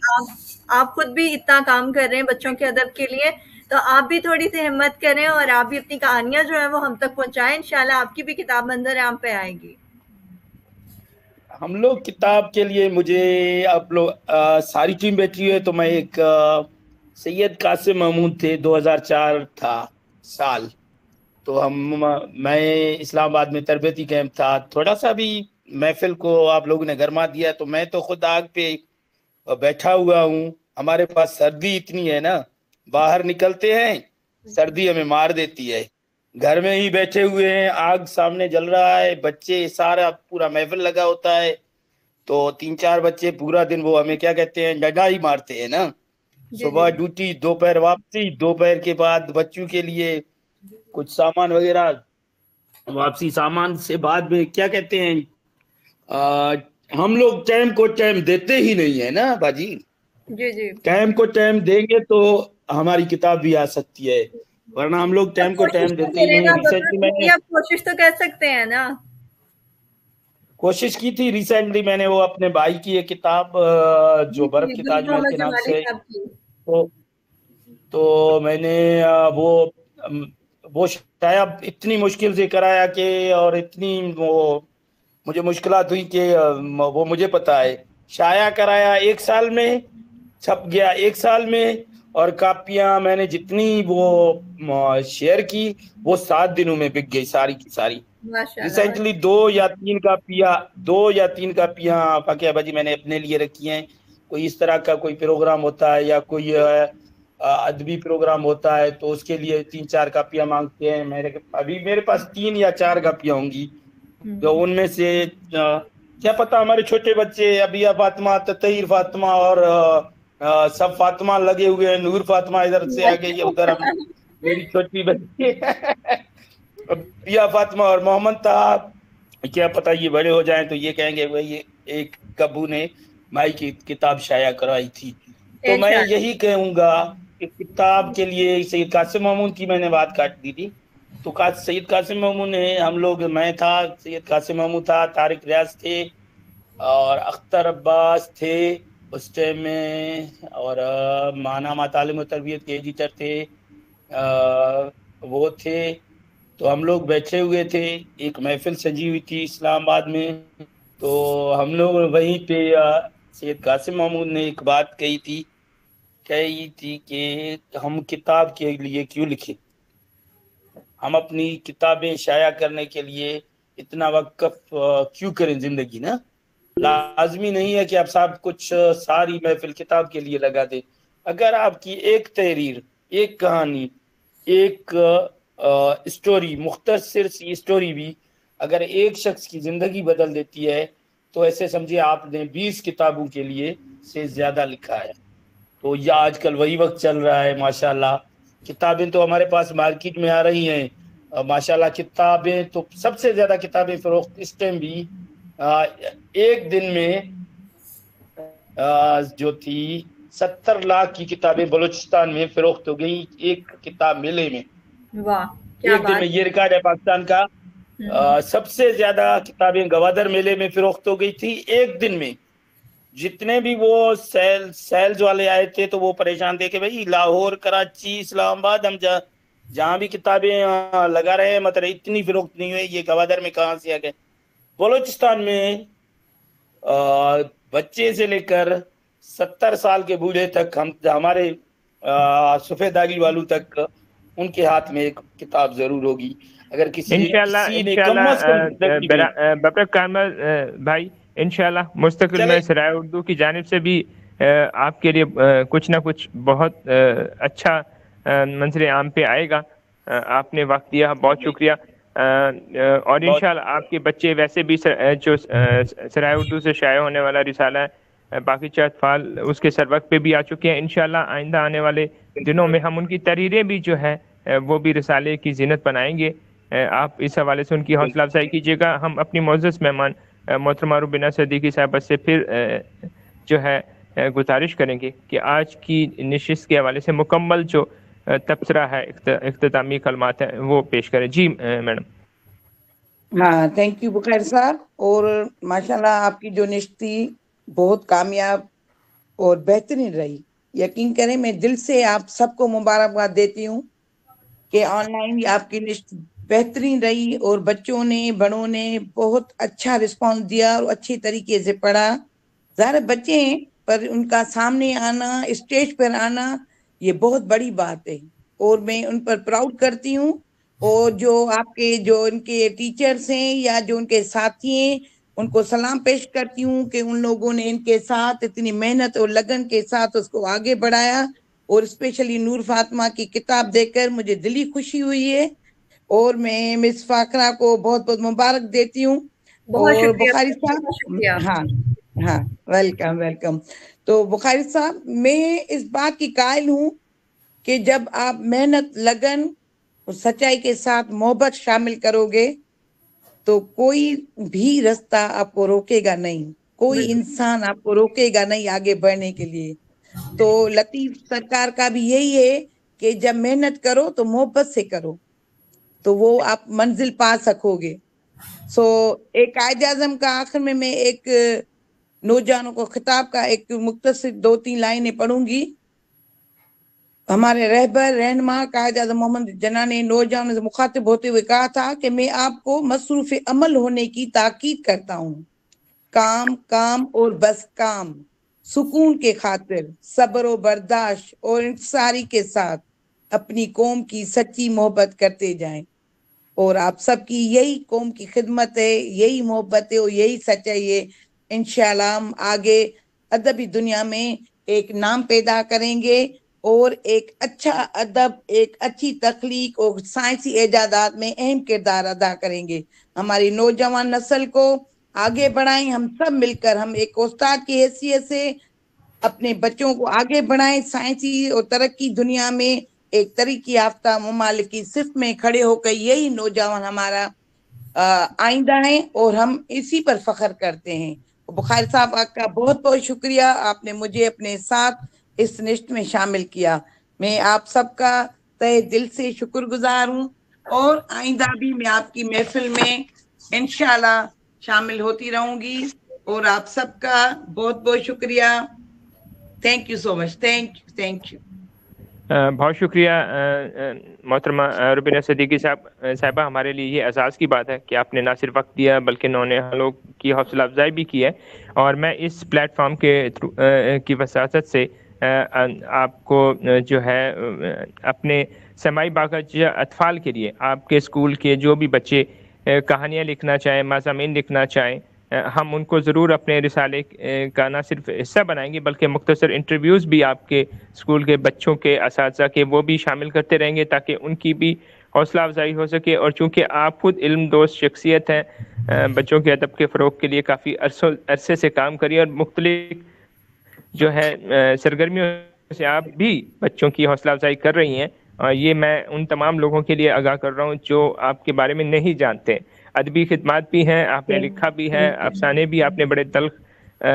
आप खुद भी इतना काम कर रहे हैं बच्चों के अदब के लिए, तो आप भी थोड़ी सी हिम्मत करें और आप भी अपनी कहानियां जो है वो हम तक पहुंचाएं। इंशाल्लाह आपकी भी किताब मंजर आम पे आएगी। हम लोग किताब के लिए, मुझे आप लोग सारी टीम बैठी है, तो मैं एक सैयद कासिम महमूद थे, 2004 था साल, तो मैं इस्लामाबाद में तरबियती कैंप था, थोड़ा सा भी महफिल को आप लोगों ने गरमा दिया, तो मैं तो खुद आग पे बैठा हुआ हूँ। हमारे पास सर्दी इतनी है ना, बाहर निकलते हैं सर्दी हमें मार देती है, घर में ही बैठे हुए हैं, आग सामने जल रहा है, बच्चे सारा पूरा महफिल लगा होता है, तो 3-4 बच्चे पूरा दिन वो हमें क्या कहते हैं डगा ही मारते हैं ना। सुबह ड्यूटी, दोपहर वापसी, दोपहर के बाद बच्चों के लिए कुछ सामान वगैरह, वापसी, सामान से बाद में क्या कहते हैं हम लोग टाइम को टाइम देते ही नहीं है ना बाजी। जी टाइम को टाइम देंगे तो हमारी किताब भी आ सकती है, वरना हम लोग टाइम को टाइम देते ही नहीं। रिसेंटली मैंने आप कोशिश तो कर सकते हैं ना, कोशिश की थी। रिसेंटली मैंने वो अपने भाई की एक किताब जो बर्फ की ताजमहल के नाम से, तो मैंने वो शायद इतनी मुश्किल से कराया कि, और इतनी वो मुझे मुश्किलात हुई कि वो मुझे पता है, शाया कराया 1 साल में, छप गया 1 साल में, और कापियां मैंने जितनी वो शेयर की वो 7 दिनों में बिक गई सारी की सारी। रिसेंटली 2 या 3 कापियां फाकिया बाजी मैंने अपने लिए रखी हैं। कोई इस तरह का कोई प्रोग्राम होता है या कोई अदबी प्रोग्राम होता है तो उसके लिए 3-4 कापियां मांगते हैं। अभी मेरे पास 3 या 4 कापियां होंगी, जो उनमें से क्या पता हमारे छोटे बच्चे अबिया फातिमा, ततहीर फातिमा और सब फातिमा लगे हुए हैं, नूर फातिमा इधर से आ गई, उधर मेरी छोटी बच्ची अबिया फातिमा और मोहम्मद था, क्या पता ये बड़े हो जाएं तो ये कहेंगे वही एक कबू ने माई की किताब शाया करवाई थी। तो मैं यही कहूँगा कि किताब के लिए सैयद कासिम महमूद की मैंने बात काट दी थी, तो सैयद कासिम महमूद ने, हम लोग, मैं था, सैयद कासिम महमूद था, तारिक रियाज थे और अख्तर अब्बास थे उस टाइम में, और माना मातालिम तरबियत के एडिटर थे, وہ تھے تو ہم لوگ بیٹھے ہوئے تھے, ایک محفل سجی ہوئی تھی اسلام آباد میں, تو ہم لوگ وہیں پہ سید قاسم محمود نے ایک بات کہی تھی کہ ہم کتاب کے لیے کیوں لکھیں, ہم اپنی کتابیں شائع کرنے کے لیے اتنا وقف کیوں کریں زندگی نا. لازمی نہیں ہے کہ آپ صاحب کچھ ساری محفل کتاب کے لیے لگا دیں. اگر آپ کی ایک تحریر, ایک کہانی, ایک اسٹوری, مختصر سی اسٹوری بھی اگر ایک شخص کی زندگی بدل دیتی ہے تو ایسے سمجھے آپ نے 20 کتابوں کے لیے سے زیادہ لکھا ہے. تو یہ آج کل وہی وقت چل رہا ہے ماشاءاللہ. کتابیں تو ہمارے پاس مارکیٹ میں آ رہی ہیں ماشاءاللہ. کتابیں تو سب سے زیادہ کتابیں فروخت اس ٹائم بھی ایک دن میں جو تھی 70 لاکھ کی کتابیں بلوچستان میں فروخت ہو گئی ایک کتاب میلے میں. واہ کیا ایک دن میں یہ ریکارڈ ہے پاکستان کا. سب سے زیادہ کتابیں گوادر میلے میں فروخت ہو گئی تھی ایک دن میں. جتنے بھی وہ سیلز والے آئے تھے تو وہ پریشان تھے کہ بھائی لاہور, کراچی, اسلام آباد, ہم جہاں بھی کتابیں لگا رہے ہیں مطلب اتنی فروخت نہیں ہوئی, یہ گوادر میں کہاں سے آ گئے. بلوچستان میں بچے سے لے کر 70 سال کے بوڑھے تک, ہمارے سفید داڑھی والوں تک, ان کے ہاتھ میں ایک کتاب ضرور ہوگی. اگر کسی نے کم از کم بکر کامل بھائی انشاءاللہ مستقل میں سرائے اردو کی جانب سے بھی آپ کے لیے کچھ نہ کچھ بہت اچھا منظر عام پہ آئے گا. آپ نے وقت دیا, بہت شکریہ. اور انشاءاللہ آپ کے بچے ویسے بھی جو سرائے اردو سے شائع ہونے والا رسالہ ہے باقی چند فال اس کے سر وقت پہ بھی آ چکے ہیں. انشاءاللہ آئندہ آنے والے دنوں میں ہم ان کی تحریریں بھی جو ہے وہ بھی رسالے کی زینت بنائیں گے. آپ اس حوالے سے ان کی حوصلہ افزائی کیجیے گا. ہم اپنی معزز مہمان محترمہ روبینہ صدیقی صاحبہ سے پھر جو ہے گزارش کریں گے کہ آج کی نشست کے حوالے سے مکمل جو تبصرہ ہے, اختتامی کلمات ہیں وہ پیش کریں. جی میڈم. ہاں تھینک یو بخیر صاحب. اور ماشاءاللہ آپ کی جو نشست تھی بہت کامیاب اور بہترین رہی. یقین کریں میں دل سے آپ سب کو مبارکباد دیتی ہوں کہ آن لائن آپ کی نشست بہترین رہی اور بچوں نے بڑوں نے بہت اچھا رسپانس دیا اور اچھے طریقے سے پڑھا. ظاہر بچے ہیں پر ان کا سامنے آنا, اسٹیج پر آنا, یہ بہت بڑی بات ہے اور میں ان پر پراؤڈ کرتی ہوں. اور جو آپ کے جو ان کے ٹیچرز ہیں یا جو ان کے ساتھی ہیں ان کو سلام پیش کرتی ہوں کہ ان لوگوں نے ان کے ساتھ اتنی محنت اور لگن کے ساتھ اس کو آگے بڑھایا. اور اسپیشلی نور فاطمہ کی کتاب دیکھ کر مجھے دلی خوشی ہوئی ہے اور میں مس فاقرہ کو بہت بہت مبارک دیتی ہوں. اور بخاری صاحب ہاں ویلکم ویلکم. تو بخاری صاحب میں اس بات کی قائل ہوں کہ جب آپ محنت, لگن اور سچائی کے ساتھ محبت شامل کرو گے تو کوئی بھی رستہ آپ کو روکے گا نہیں, کوئی انسان آپ کو روکے گا نہیں آگے بڑھنے کے لیے. تو لطیف سرکار کا بھی یہی ہے کہ جب محنت کرو تو محبت سے کرو تو وہ آپ منزل پا سکو گے. ایک قائد اعظم کا آخر میں ایک نوجوانوں کو خطاب کا ایک مختصر 2-3 لائنیں پڑھوں گی. ہمارے رہبر رہنما قائد اعظم محمد جناح نے نوجوانوں سے مخاطب ہوتے ہوئے کہا تھا کہ میں آپ کو مصروف عمل ہونے کی تاکید کرتا ہوں. کام کام اور بس کام, سکون کے خاطر, صبر و برداشت اور انتصاری کے ساتھ اپنی قوم کی سچی محبت کرتے جائیں. اور آپ سب کی یہی قوم کی خدمت ہے, یہی محبت ہے اور یہی سچائی ہے. انشاءاللہ ہم آگے ادبی دنیا میں ایک نام پیدا کریں گے اور ایک اچھا ادب, ایک اچھی تخلیق اور سائنسی ایجادات میں اہم کردار ادا کریں گے. ہماری نوجوان نسل کو آگے بڑھائیں, ہم سب مل کر, ہم ایک استاد کی حیثیت سے اپنے بچوں کو آگے بڑھائیں. سائنسی اور ترقی دنیا میں ایک ترقی یافتہ ممالک کی صف میں کھڑے ہو کر یہی نوجوان ہمارا آئندہ ہیں اور ہم اسی پر فخر کرتے ہیں. بخاری صاحب آپ کا بہت بہت شکریہ, آپ نے مجھے اپنے ساتھ اس نشست میں شامل کیا. میں آپ سب کا تہ دل سے شکر گزار ہوں اور آئندہ بھی میں آپ کی محفل میں انشاءاللہ شامل ہوتی رہوں گی. اور آپ سب کا بہت بہت شکریہ. Thank you so much. Thank you. बहुत शुक्रिया मोहतरमा रुबीना सिद्दीकी साहिबा, हमारे लिए ये एहसास की बात है कि आपने ना सिर्फ वक्त दिया बल्कि उन्होंने हम लोग की हौसला अफजाई भी की है। और मैं इस प्लेटफॉर्म के थ्रू की वसासत से आपको जो है अपने समाई बागीचा अतफाल के लिए आपके स्कूल के जो भी बच्चे कहानियाँ लिखना चाहें, मज़ामीन लिखना चाहें, हम उनको ज़रूर अपने रिसाले का ना सिर्फ हिस्सा बनाएंगे बल्कि मुख्तसर इंटरव्यूज़ भी आपके स्कूल के बच्चों के असातिज़ा के वो भी शामिल करते रहेंगे ताकि उनकी भी हौसला अफजाई हो सके। और चूँकि आप खुद इल्म दोस्त शख्सियत हैं, बच्चों के अदब के फ़रोग के लिए काफ़ी अरसे से काम करिए और मुख्तलिफ जो है सरगर्मियों से आप भी बच्चों की हौसला अफजाई कर रही हैं। और ये मैं उन तमाम लोगों के लिए आगाह कर रहा हूँ जो आपके बारे में नहीं जानते। अदबी खिदमात भी हैं, आपने लिखा भी है, अफसाने भी आपने बड़े तल्ख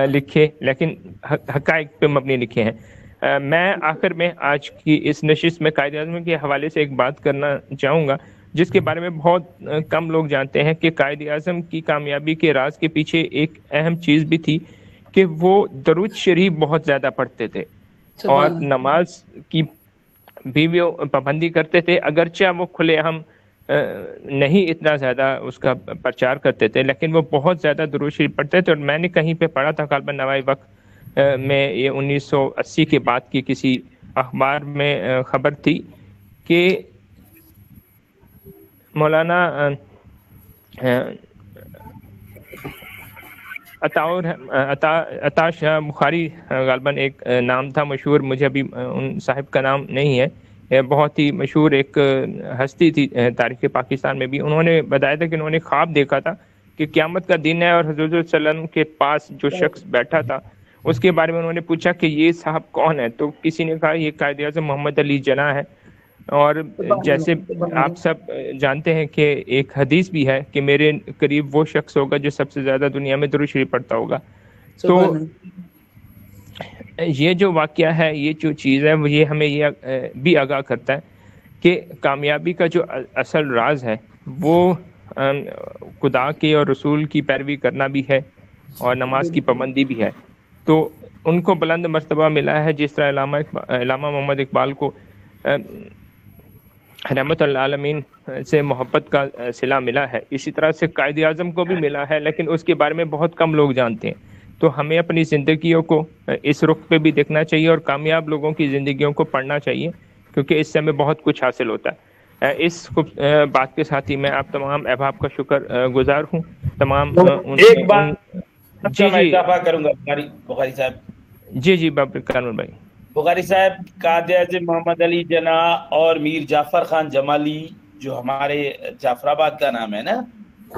लिखे लेकिन हक़ाइक़ पे मबनी लिखे हैं। मैं आखिर में आज की इस नशिस्त में कायद-ए-आज़म के हवाले से एक बात करना चाहूँगा जिसके बारे में बहुत कम लोग जानते हैं कि कायद-ए-आज़म की कामयाबी के राज के पीछे एक अहम चीज़ भी थी कि वो दरूद शरीफ बहुत ज़्यादा पढ़ते थे और नमाज की भी वो पाबंदी करते थे। अगरचे वो खुले हम नहीं इतना ज़्यादा उसका प्रचार करते थे लेकिन वो बहुत ज़्यादा दरूद शरीफ पढ़ते थे। और मैंने कहीं पे पढ़ा था ग़ालिबन नवाई वक्त में, ये 1980 के बाद की किसी अखबार में ख़बर थी कि मौलाना अता शाह बुखारी ग़ालिबन एक नाम था मशहूर, मुझे अभी उन साहिब का नाम नहीं है, बहुत ही मशहूर एक हस्ती थी तारीख़ पाकिस्तान में भी। उन्होंने बताया था कि उन्होंने ख्वाब देखा था कि क़यामत का दिन है और हुज़ूर सल्लल्लाहु अलैहि वसल्लम के पास जो शख्स बैठा था उसके बारे में उन्होंने पूछा कि ये साहब कौन है, तो किसी ने कहा ये कायद-ए-आज़म मोहम्मद अली जना है। और जैसे आप सब जानते हैं कि एक हदीस भी है कि मेरे करीब वो शख्स होगा जो सबसे ज़्यादा दुनिया में दरूद शरीफ पढ़ता होगा। तो ये जो वाक़या है, ये जो चीज़ है, वो ये हमें ये भी आगाह करता है कि कामयाबी का जो असल राज है वो खुदा के और रसूल की पैरवी करना भी है और नमाज की पाबंदी भी है। तो उनको बुलंद मर्तबा मिला है जिस तरह अल्लामा मोहम्मद इकबाल को रहमतुल आलमीन से मोहब्बत का सिला मिला है, इसी तरह से कायद-ए-आज़म को भी मिला है लेकिन उसके बारे में बहुत कम लोग जानते हैं। तो हमें अपनी ज़िंदगियों को इस रुख पे भी देखना चाहिए और कामयाब लोगों की ज़िंदगियों को पढ़ना चाहिए क्योंकि इससे हमें बहुत कुछ हासिल होता है। इस बात के साथ ही मैं आप तमाम अहबाब का शुक्र गुजार हूँ। तमाम एक बात जी करूँगा बुखारी साहब। जी कानून भाई। बुखारी साहब, कायद-ए-आज़म मोहम्मद अली जना और मीर जाफर खान जमाली जो हमारे जाफराबाद का नाम है ना,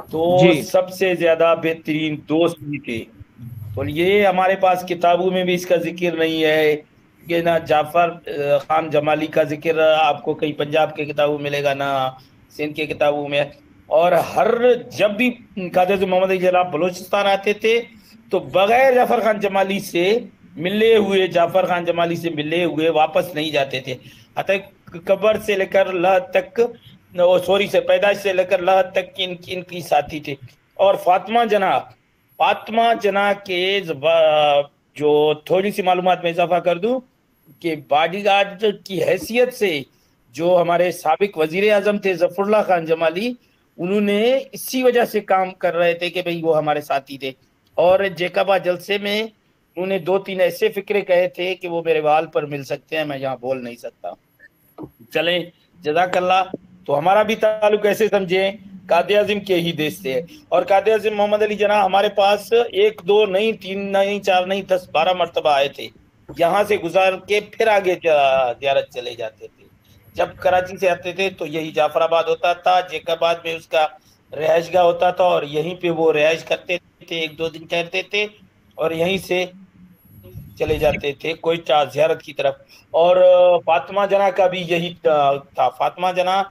तो सबसे ज्यादा बेहतरीन दोस्त भी थे। और ये हमारे पास किताबों में भी इसका जिक्र नहीं है कि ना जाफर खान जमाली का जिक्र आपको कहीं पंजाब के किताबों में मिलेगा ना सिंध के किताबों में। और हर जब भी कायद-ए-आज़म मोहम्मद अली जना बलूचिस्तान आते थे तो बगैर जाफर खान जमाली से मिले हुए वापस नहीं जाते थे। अतः कब्र से लेकर लह तक पैदाइश से लेकर लह तक इनकी साथी थे। और फातिमा जना के जो थोड़ी सी मालूमात में इजाफा कर दूं कि बॉडीगार्ड की हैसियत से जो हमारे साबिक वजीर आजम थे ज़फ़रुल्लाह खान जमाली, उन्होंने इसी वजह से काम कर रहे थे कि भाई वो हमारे साथी थे। और जेकबा जलसे में उन्होंने 2-3 ऐसे फिक्रे कहे थे कि वो मेरे वाल पर मिल सकते हैं, मैं यहाँ बोल नहीं सकता। चले जज़ाकल्लाह। तो हमारा भी ताल्लुक ऐसे समझे कायद-ए-आज़म के ही देश से है। और कायद-ए-आज़म मोहम्मद अली जना हमारे पास 1-2 नहीं 3 नहीं 4 नहीं 10-12 मरतबा आए थे। यहाँ से गुजार के फिर आगे ज़ियारत चले जाते थे। जब कराची से आते थे तो यही जाफराबाद होता था, जेकाबाद में उसका रिहाइशगाह होता था और यहीं पे वो रिहाइश करते थे, 1-2 दिन ठहरते थे और यहीं से चले जाते थे कोई ज़ियारत की तरफ। और फातिमा जना का भी यही था। फातिमा जना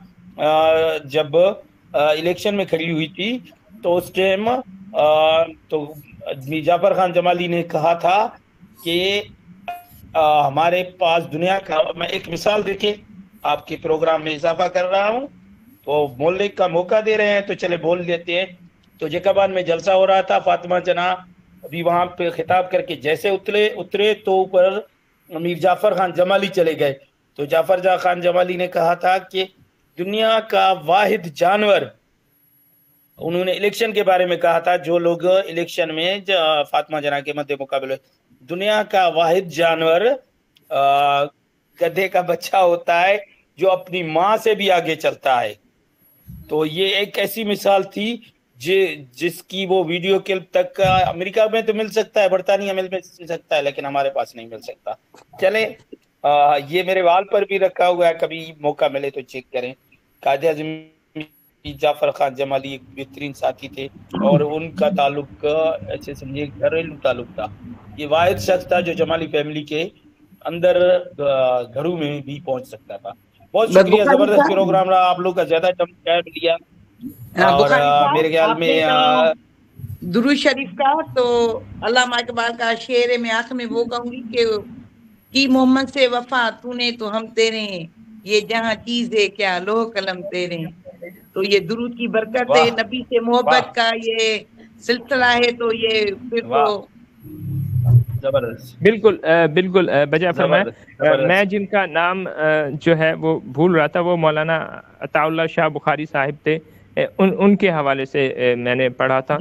जब इलेक्शन में खड़ी हुई थी तो उस टाइम तो जाफर खान जमाली ने कहा था कि हमारे पास दुनिया का, मैं एक मिसाल देके आपके प्रोग्राम में इजाफा कर रहा हूँ तो बोलने का मौका दे रहे हैं तो चले बोल देते हैं। तो जेकाबाद में जलसा हो रहा था, फातिमा जना अभी वहां पे खिताब करके जैसे उतरे तो ऊपर मीर जाफर खान जमाली चले गए تو جعفر جاں خان جمالی نے کہا تھا کہ دنیا کا واحد جانور، انہوں نے الیکشن کے بارے میں کہا تھا، جو لوگ الیکشن میں فاطمہ جناح کے مد مقابل، دنیا کا واحد جانور گدھے کا بچہ ہوتا ہے جو اپنی ماں سے بھی آگے چلتا ہے. تو یہ ایک ایسی مثال تھی جس کی وہ ویڈیو کلپ تک امریکہ میں تو مل سکتا ہے، برطانیہ میں مل سکتا ہے، لیکن ہمارے پاس نہیں مل سکتا. چلیں یہ میرے وال پر بھی رکھا ہوا ہے، کبھی موقع ملے تو چیک کریں. قائد اعظم جعفر خان جمالی ایک بہترین ساتھی تھے اور ان کا تعلق ایسے سمجھے گھریلو تعلق تھا. یہ واحد شخص تھا جو جمالی فیملی کے اندر گھروں میں بھی پہنچ سکتا تھا. بہت شکریہ، زبردست پروگرام رہا، آپ لوگ کا زیادہ ٹائم لیا. اور میرے خیال میں درود شریف کا تو علامہ اقبال کا شعر ہے، میں آخر میں وہ کہوں گی کہ کی محمد سے وفا تو نے تو ہم تیرے ہیں، یہ جہاں چیز ہے کیا لوح قلم تیرے ہیں. تو یہ درود کی برکت ہے، نبی سے محبت کا یہ سلسلہ ہے، تو یہ پھر تو بالکل بالکل بجا فرمایا. میں جن کا نام جو ہے وہ بھول رہا تھا وہ مولانا عطا اللہ شاہ بخاری صاحب تھے. ان کے حوالے سے میں نے پڑھا تھا.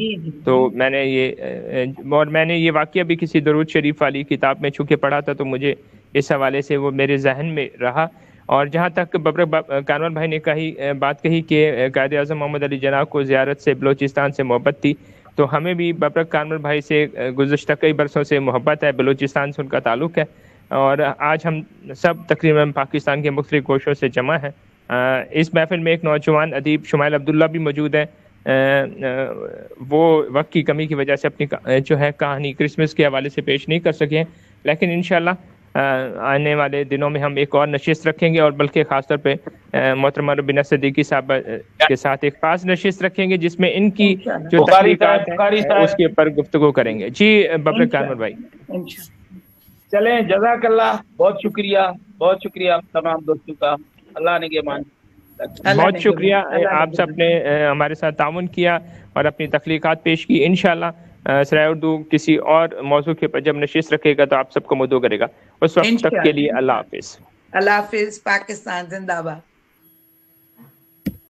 تو میں نے یہ واقعہ بھی کسی درود شریف والی کتاب میں چونکہ پڑھا تھا تو مجھے اس حوالے سے وہ میرے ذہن میں رہا. اور جہاں تک ببرک کانور بھائی نے بات کہی کہ قائد اعظم محمد علی جناح کو زیارت سے بلوچستان سے محبت تھی، تو ہمیں بھی ببرک کانور بھائی سے گزشتہ کئی برسوں سے محبت ہے، بلوچستان سے ان کا تعلق ہے. اور آج ہم سب تقریباً پاکستان کے مختلف گوشوں سے جمع ہیں. اس محفل میں ایک نوجوان ادیب شمائل عبداللہ بھی موجود ہیں. وہ وقت کی کمی کی وجہ سے اپنی جو ہے کہانی کرسمس کے حوالے سے پیش نہیں کر سکے ہیں، لیکن انشاءاللہ آنے والے دنوں میں ہم ایک اور نشست رکھیں گے، اور بلکہ خاص طور پہ محترمہ ربینہ صدیقی صاحب کے ساتھ ایک خاص نشست رکھیں گے جس میں ان کی جو تحقیقات ہیں اس کے اوپر گفتگو کریں گے. جی ببرک کانور بھائی. چلیں، جزاک اللہ، بہت شکریہ تمام دوستوں کا. اللہ نے مان. بہت شکریہ، آپ سب نے ہمارے ساتھ تعاون کیا اور اپنی تخلیقات پیش کی. انشاءاللہ سرائے اردو کسی اور موضوع کے پر جب نشست رکھے گا تو آپ سب کو مدعو کرے گا. اس وقت تک کے لیے اللہ حافظ. اللہ حافظ. پاکستان زندہ باد.